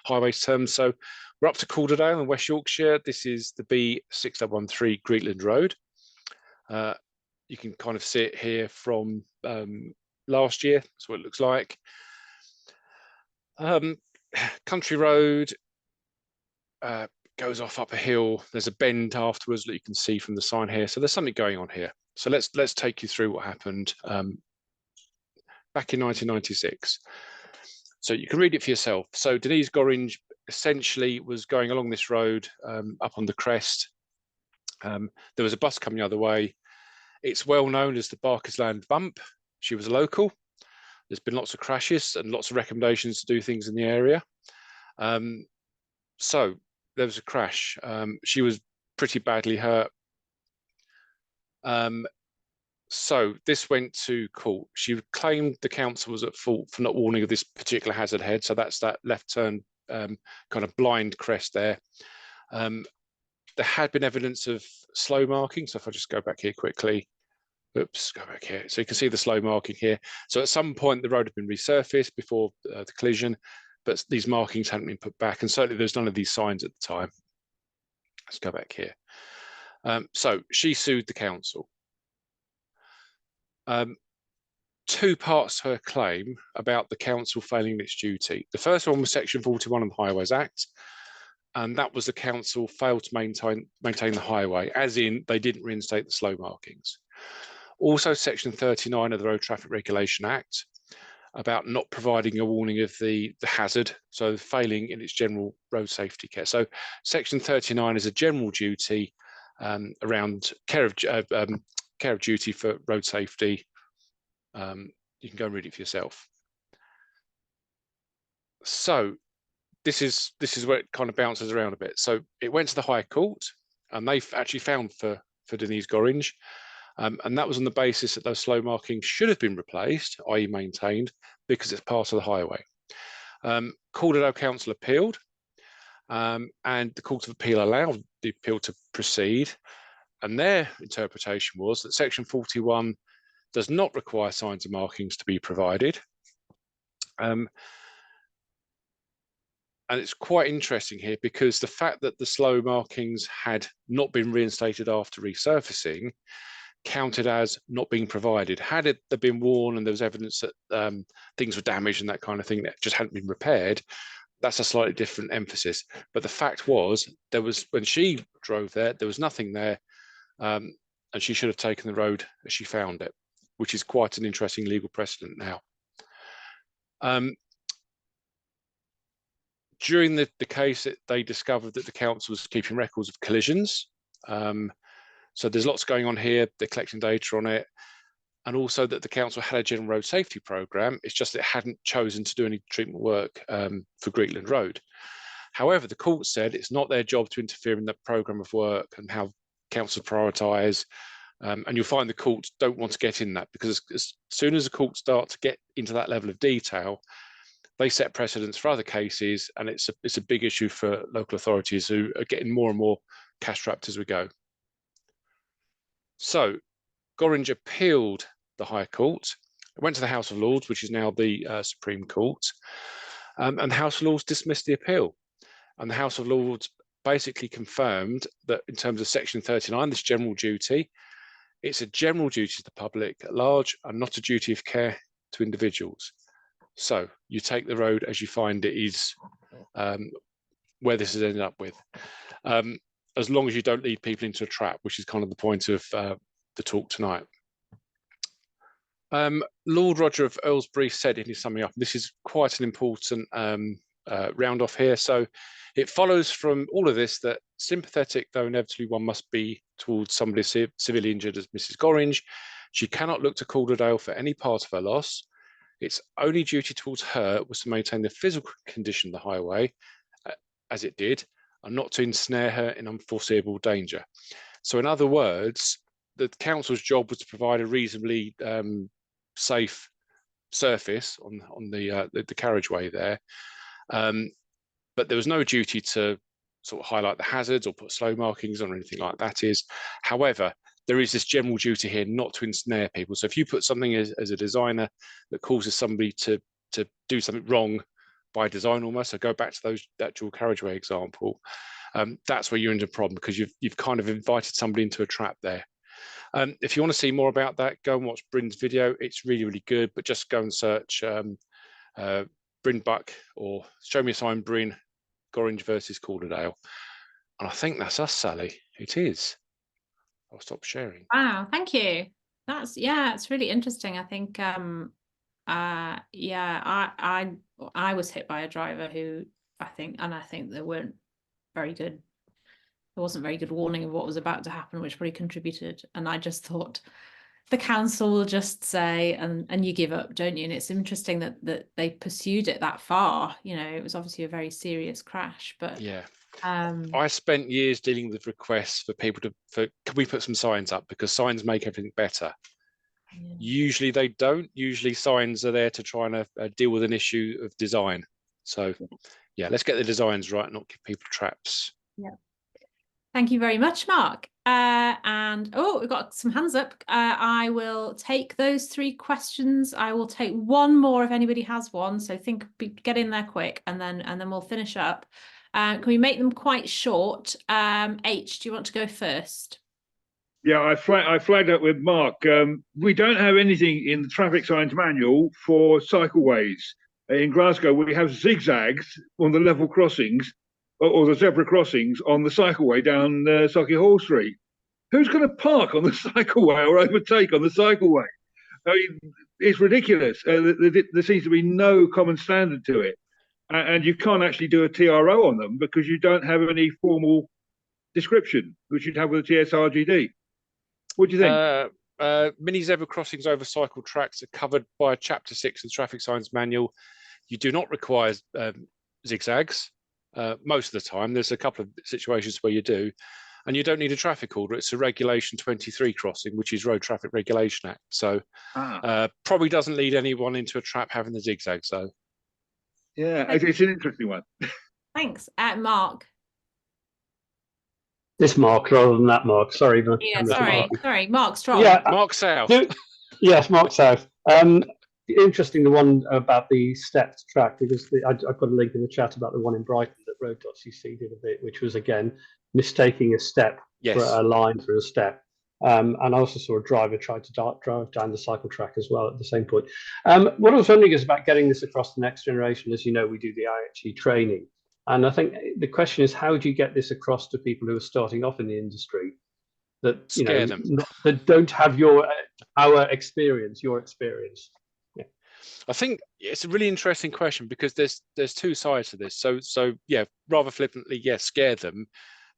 highways terms. So we're up to Calderdale in West Yorkshire. This is the B6013 Greetland Road. You can kind of see it here from last year. That's what it looks like. Country road goes off up a hill. There's a bend afterwards that you can see from the sign here. So there's something going on here. So let's take you through what happened back in 1996. So you can read it for yourself. So Denise Gorringe essentially was going along this road up on the crest. There was a bus coming the other way. It's well known as the Barker's Land bump. She was a local. There's been lots of crashes and lots of recommendations to do things in the area. So there was a crash. She was pretty badly hurt. So this went to court. She claimed the council was at fault for not warning of this particular hazard ahead. So that's that left turn kind of blind crest there. There had been evidence of slow marking. So if I just go back here quickly, oops, go back here. So you can see the slow marking here. So at some point the road had been resurfaced before the collision, but these markings hadn't been put back. And certainly there's none of these signs at the time. Let's go back here. So she sued the council. Two parts to her claim about the council failing its duty. The first one was Section 41 of the Highways Act, and that was the council failed to maintain the highway, as in they didn't reinstate the slow markings. Also Section 39 of the Road Traffic Regulation Act, about not providing a warning of the hazard, so failing in its general road safety care. So Section 39 is a general duty around care of duty for road safety. you can go and read it for yourself. So this is where it kind of bounces around a bit. So it went to the High Court, and they've actually found for Denise Gorringe, and that was on the basis that those slow markings should have been replaced, i.e. maintained, because it's part of the highway. Calderdale Council appealed, and the Court of Appeal allowed the appeal to proceed, and their interpretation was that Section 41 does not require signs and markings to be provided. And it's quite interesting here because the fact that the slow markings had not been reinstated after resurfacing counted as not being provided. Had they been worn and there was evidence that things were damaged and that kind of thing that just hadn't been repaired, that's a slightly different emphasis. But the fact was, when she drove there was nothing there, and she should have taken the road as she found it, which is quite an interesting legal precedent now. During the case, they discovered that the council was keeping records of collisions. So there's lots going on here. They're collecting data on it. And also that the council had a general road safety programme. It's just that it hadn't chosen to do any treatment work for Greetland Road. However, the court said it's not their job to interfere in the programme of work and how councils prioritise. And you'll find the courts don't want to get in that, because as soon as the courts start to get into that level of detail, they set precedents for other cases, and it's a big issue for local authorities who are getting more and more cash-strapped as we go. So Gorringe appealed the High Court. It went to the House of Lords, which is now the Supreme Court, and the House of Lords dismissed the appeal. And the House of Lords basically confirmed that in terms of Section 39, this general duty, it's a general duty to the public at large and not a duty of care to individuals. So you take the road as you find it is where this has ended up with, as long as you don't lead people into a trap, which is kind of the point of the talk tonight. Lord Roger of Earlsbury said in his summing up, this is quite an important round off here. So it follows from all of this that sympathetic, though inevitably one must be towards somebody severely injured as Mrs. Gorringe, she cannot look to Calderdale for any part of her loss. Its only duty towards her was to maintain the physical condition of the highway as it did, and not to ensnare her in unforeseeable danger. So in other words, the council's job was to provide a reasonably safe surface on the carriageway there. But there was no duty to sort of highlight the hazards or put slow markings on or anything like that. However, there is this general duty here not to ensnare people. So if you put something as a designer that causes somebody to do something wrong by design almost, so go back to that dual carriageway example, that's where you're into a problem, because you've kind of invited somebody into a trap there. If you want to see more about that, go and watch Bryn's video. It's really, really good, but just go and search Bryn Buck or Show Me a Sign Bryn Gorringe versus Calderdale. And I think that's us, Sally. It is. I'll stop sharing. Wow, thank you. It's really interesting. I think I was hit by a driver who I think there weren't very good. There wasn't very good warning of what was about to happen, which probably contributed. And I just thought the council will just say, and you give up, don't you? And it's interesting that they pursued it that far. You know, it was obviously a very serious crash, but yeah. I spent years dealing with requests for people can we put some signs up, because signs make everything better. Yeah. Usually they don't. Usually signs are there to try and deal with an issue of design. So yeah, let's get the designs right, not give people traps. Yeah. Thank you very much, Mark. And we've got some hands up. I will take those 3 questions. I will take one more if anybody has one. So get in there quick, and then we'll finish up. Can we make them quite short? H, do you want to go first? Yeah, I flagged up with Mark. We don't have anything in the traffic signs manual for cycleways. In Glasgow, we have zigzags on the level crossings, or the zebra crossings on the cycleway down Sauchiehall Street. Who's going to park on the cycleway or overtake on the cycleway? I mean, it's ridiculous. There seems to be no common standard to it. And you can't actually do a TRO on them because you don't have any formal description, which you'd have with a TSRGD. What do you think? mini zebra crossings over cycle tracks are covered by Chapter 6 of the Traffic Signs Manual. You do not require zigzags most of the time. There's a couple of situations where you do, and you don't need a traffic order. It's a Regulation 23 crossing, which is Road Traffic Regulation Act. So probably doesn't lead anyone into a trap having the zigzags, though. Yeah, it's an interesting one. Thanks. Mark. This Mark rather than that Mark. Sorry, Yeah, sorry. Mark Strong. Yeah, Mark South. Yes, Mark South. Interesting, the one about the stepped track, because I've got a link in the chat about the one in Brighton that Road.cc did a bit, which was again mistaking a step for a line for a step. And I also saw a driver try to drive down the cycle track as well at the same point. What I was wondering is about getting this across the next generation. As you know, we do the IHE training. And I think the question is, how do you get this across to people who are starting off in the industry that Scare them. that don't have our experience, your experience? Yeah. I think it's a really interesting question, because there's two sides to this. So yeah, rather flippantly, yes, scare them,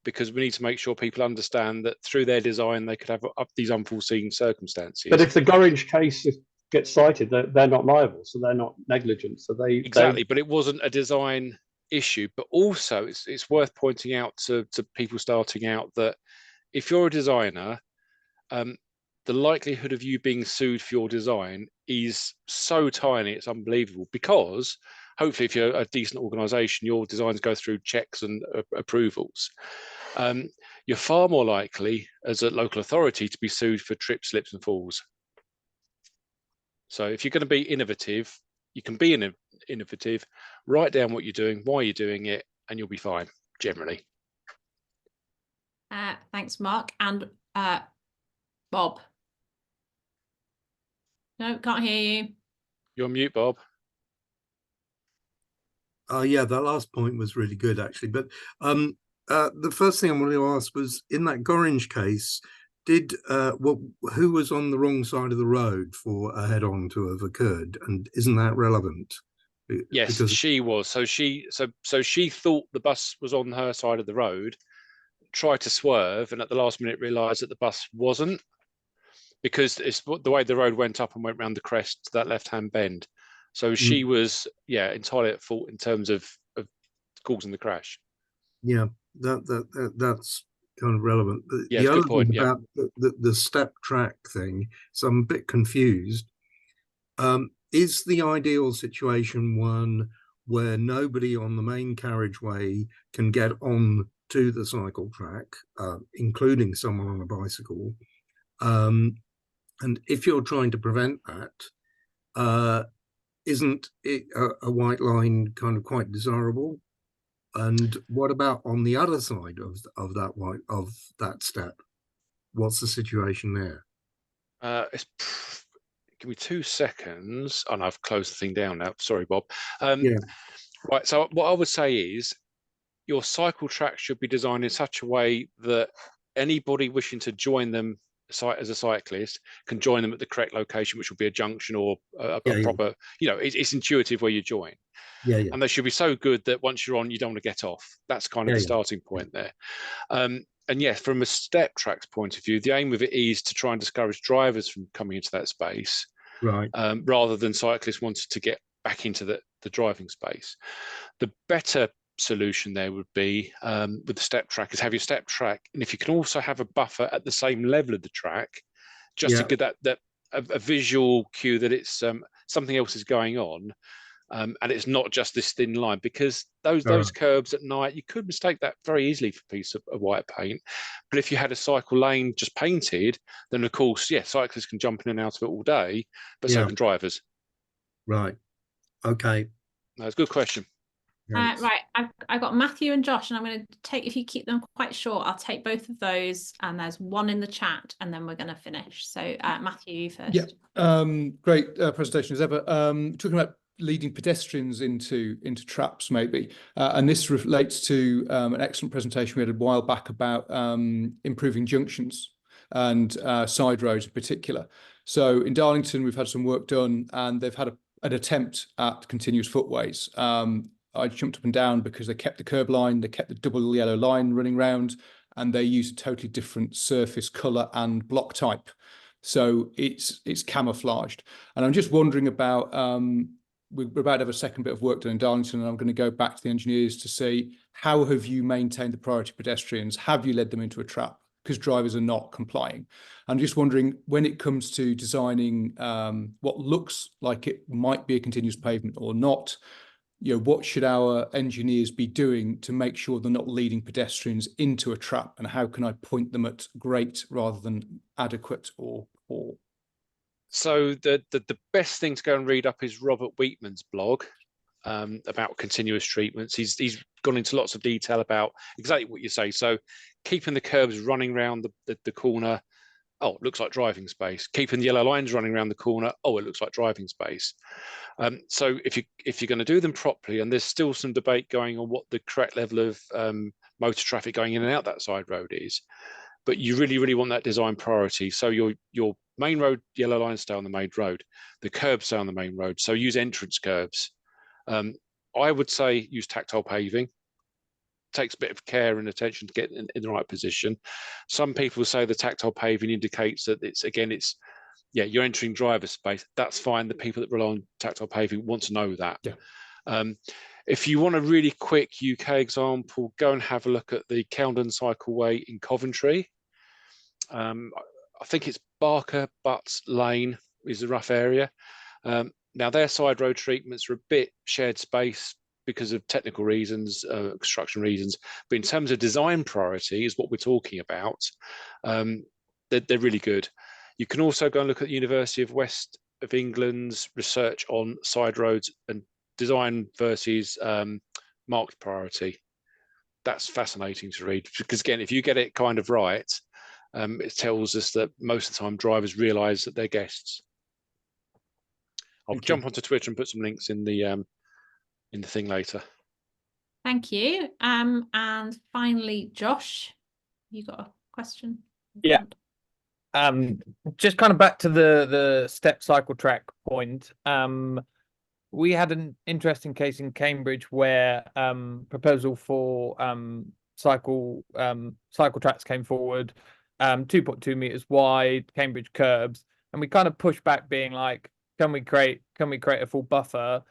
because we need to make sure people understand that through their design they could have up these unforeseen circumstances. But if the Gorringe case gets cited, they're not liable, so they're not negligent. So but it wasn't a design issue. But also it's worth pointing out to people starting out that if you're a designer, the likelihood of you being sued for your design is so tiny, it's unbelievable, because hopefully if you're a decent organization, your designs go through checks and approvals. You're far more likely as a local authority to be sued for trips, slips and falls. So if you're going to be innovative, you can be innovative, write down what you're doing, why you're doing it, and you'll be fine, generally. Thanks, Mark. And Bob. No, can't hear you. You're on mute, Bob. Yeah, that last point was really good, actually. But the first thing I wanted to ask was, in that Gorringe case, who was on the wrong side of the road for a head-on to have occurred, and isn't that relevant? Yes, because she was. So she thought the bus was on her side of the road, tried to swerve, and at the last minute realised that the bus wasn't, because it's the way the road went up and went round the crest to that left-hand bend. So she was, entirely at fault in terms of causing the crash. Yeah, that's kind of relevant. Yeah, the other good point. thing about the step track thing, so I'm a bit confused. Is the ideal situation one where nobody on the main carriageway can get on to the cycle track, including someone on a bicycle? And if you're trying to prevent that, isn't it a white line kind of quite desirable? And what about on the other side of that step? What's the situation there? Give me 2 seconds. Oh, no, I've closed the thing down now. Sorry, Bob. Yeah. Right. So what I would say is your cycle track should be designed in such a way that anybody wishing to join them as a cyclist can join them at the correct location, which will be a junction or a proper, it's intuitive where you join. And they should be so good that once you're on, you don't want to get off. That's kind of the starting point there. And yes, from a step tracks point of view, the aim of it is to try and discourage drivers from coming into that space, right? Rather than cyclists wanting to get back into the driving space. The better solution there would be with the step track is have your step track, and if you can also have a buffer at the same level of the track, just to get that a visual cue that it's something else is going on. And it's not just this thin line, because those curbs at night, you could mistake that very easily for a piece of white paint. But if you had a cycle lane just painted, then of course, cyclists can jump in and out of it all day, but so can drivers. Right. Okay. That's a good question. Right, I've got Matthew and Josh, and I'm going to take, if you keep them quite short, I'll take both of those, and there's one in the chat, and then we're going to finish. So Matthew, you first. Yeah, great presentation as ever. Talking about leading pedestrians into traps, maybe, and this relates to an excellent presentation we had a while back about improving junctions and side roads in particular. So in Darlington, we've had some work done, and they've had an attempt at continuous footways. I jumped up and down because they kept the curb line, they kept the double yellow line running round, and they used a totally different surface colour and block type. So it's camouflaged. And I'm just wondering about, we're about to have a second bit of work done in Darlington, and I'm going to go back to the engineers to see, how have you maintained the priority pedestrians? Have you led them into a trap? Because drivers are not complying. I'm just wondering, when it comes to designing what looks like it might be a continuous pavement or not, what should our engineers be doing to make sure they're not leading pedestrians into a trap? And how can I point them at great rather than adequate or poor? So the best thing to go and read up is Robert Wheatman's blog about continuous treatments. He's gone into lots of detail about exactly what you say. So keeping the curbs running around the corner, oh, it looks like driving space. Keeping the yellow lines running around the corner, oh, it looks like driving space. So if you're going to do them properly, and there's still some debate going on what the correct level of motor traffic going in and out that side road is, but you really want that design priority. So your main road yellow lines stay on the main road, the curbs stay on the main road. So use entrance curbs. I would say use tactile paving. Takes a bit of care and attention to get in the right position. Some people say the tactile paving indicates that you're entering driver space. That's fine. The people that rely on tactile paving want to know that. Yeah. If you want a really quick UK example, go and have a look at the Keldon Cycleway in Coventry. I think it's Barker Butts Lane is a rough area. Now their side road treatments are a bit shared space because of technical reasons, construction reasons, but in terms of design priority is what we're talking about. They're really good. You can also go and look at the University of West of England's research on side roads and design versus marked priority. That's fascinating to read, because again, if you get it kind of right, it tells us that most of the time drivers realise that they're guests. I'll jump onto Twitter and put some links in the thing later. Thank you. And finally, Josh, you got a question? Yeah. Just kind of back to the step cycle track point. We had an interesting case in Cambridge where proposal for cycle tracks came forward, 2.2 meters wide, Cambridge curbs, and we kind of pushed back, being like, can we create a full buffer?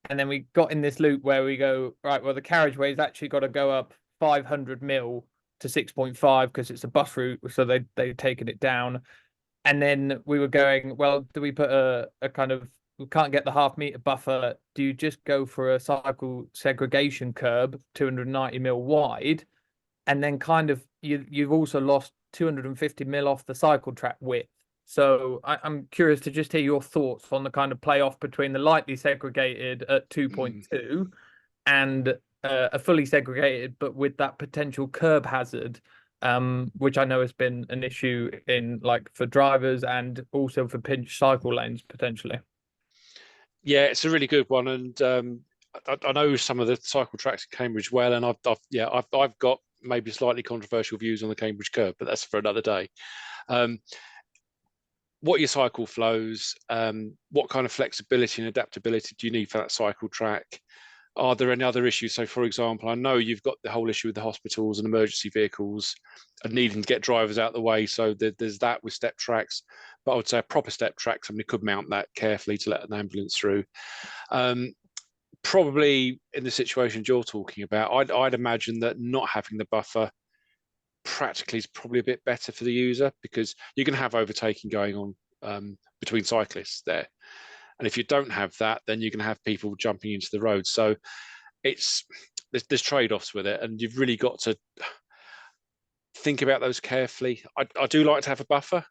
And then we got in this loop where we go, right, well, the carriageway's actually got to go up 500 mil to 6.5 because it's a bus route, so they've taken it down. And then we were going, well, do we put a kind of, we can't get the half-meter buffer, do you just go for a cycle segregation curb, 290 mil wide? And then kind of, you've also lost 250 mil off the cycle track width. So I'm curious to just hear your thoughts on the kind of playoff between the lightly segregated at 2.2 and a fully segregated, but with that potential curb hazard, which I know has been an issue for drivers and also for pinch cycle lanes potentially. Yeah, it's a really good one, and I know some of the cycle tracks in Cambridge well, and I've got maybe slightly controversial views on the Cambridge curb, but that's for another day. What your cycle flows, what kind of flexibility and adaptability do you need for that cycle track? Are there any other issues? So, for example, I know you've got the whole issue with the hospitals and emergency vehicles and needing to get drivers out of the way. So there's that with step tracks. But I would say a proper step track, somebody could mount that carefully to let an ambulance through. Probably in the situations you're talking about, I'd imagine that not having the buffer practically is probably a bit better for the user, because you can have overtaking going on between cyclists there. And if you don't have that, then you can have people jumping into the road. So there's trade-offs with it, and you've really got to think about those carefully. I do like to have a buffer.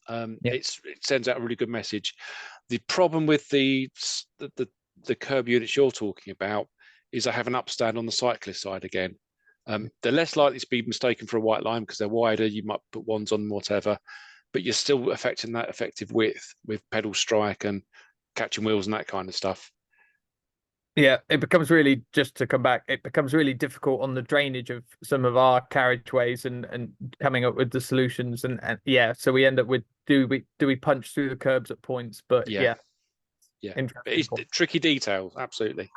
It sends out a really good message. The problem with the curb units you're talking about is they have an upstand on the cyclist side again. They're less likely to be mistaken for a white line because they're wider. You might put ones on, whatever, but you're still affecting that effective width with pedal strike and catching wheels and that kind of stuff. Yeah, it becomes really, just to come back, it becomes really difficult on the drainage of some of our carriageways and coming up with the solutions. And yeah, so we end up with, do we punch through the curbs at points? But yeah. It's tricky details, absolutely.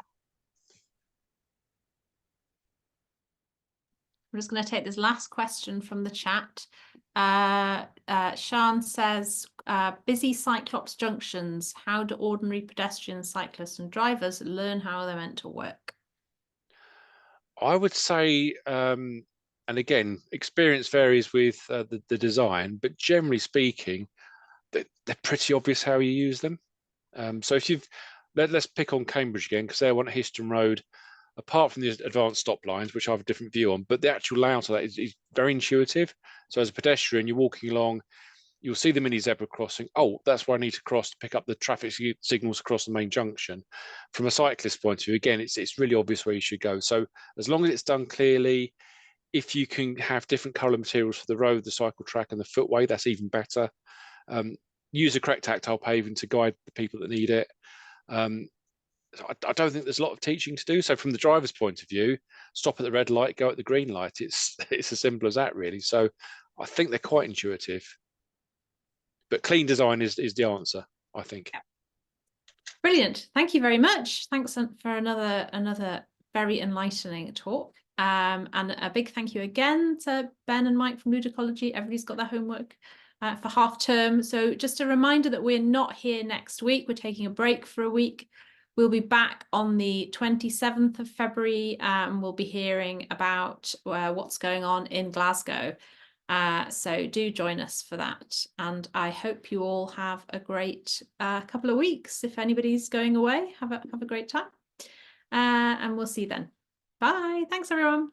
I'm just going to take this last question from the chat. Sean says, busy Cyclops junctions, how do ordinary pedestrians, cyclists and drivers learn how they're meant to work? I would say, and again, experience varies with the design, but generally speaking, they're pretty obvious how you use them. So if you've, let's pick on Cambridge again, because they're one at Histon Road, apart from the advanced stop lines, which I have a different view on, but the actual layout of that is very intuitive. So as a pedestrian, you're walking along, you'll see the mini zebra crossing. Oh, that's where I need to cross to pick up the traffic signals across the main junction. From a cyclist point of view, again, it's really obvious where you should go. So as long as it's done clearly, if you can have different colour materials for the road, the cycle track and the footway, that's even better. Use the correct tactile paving to guide the people that need it. I don't think there's a lot of teaching to do. So from the driver's point of view, stop at the red light, go at the green light. It's as simple as that, really. So I think they're quite intuitive. But clean design is the answer, I think. Brilliant. Thank you very much. Thanks for another very enlightening talk. And a big thank you again to Ben and Mike from Ludicology. Everybody's got their homework for half term. So just a reminder that we're not here next week. We're taking a break for a week. We'll be back on the 27th of February and we'll be hearing about what's going on in Glasgow. So do join us for that. And I hope you all have a great couple of weeks. If anybody's going away, have a great time. And we'll see you then. Bye. Thanks, everyone.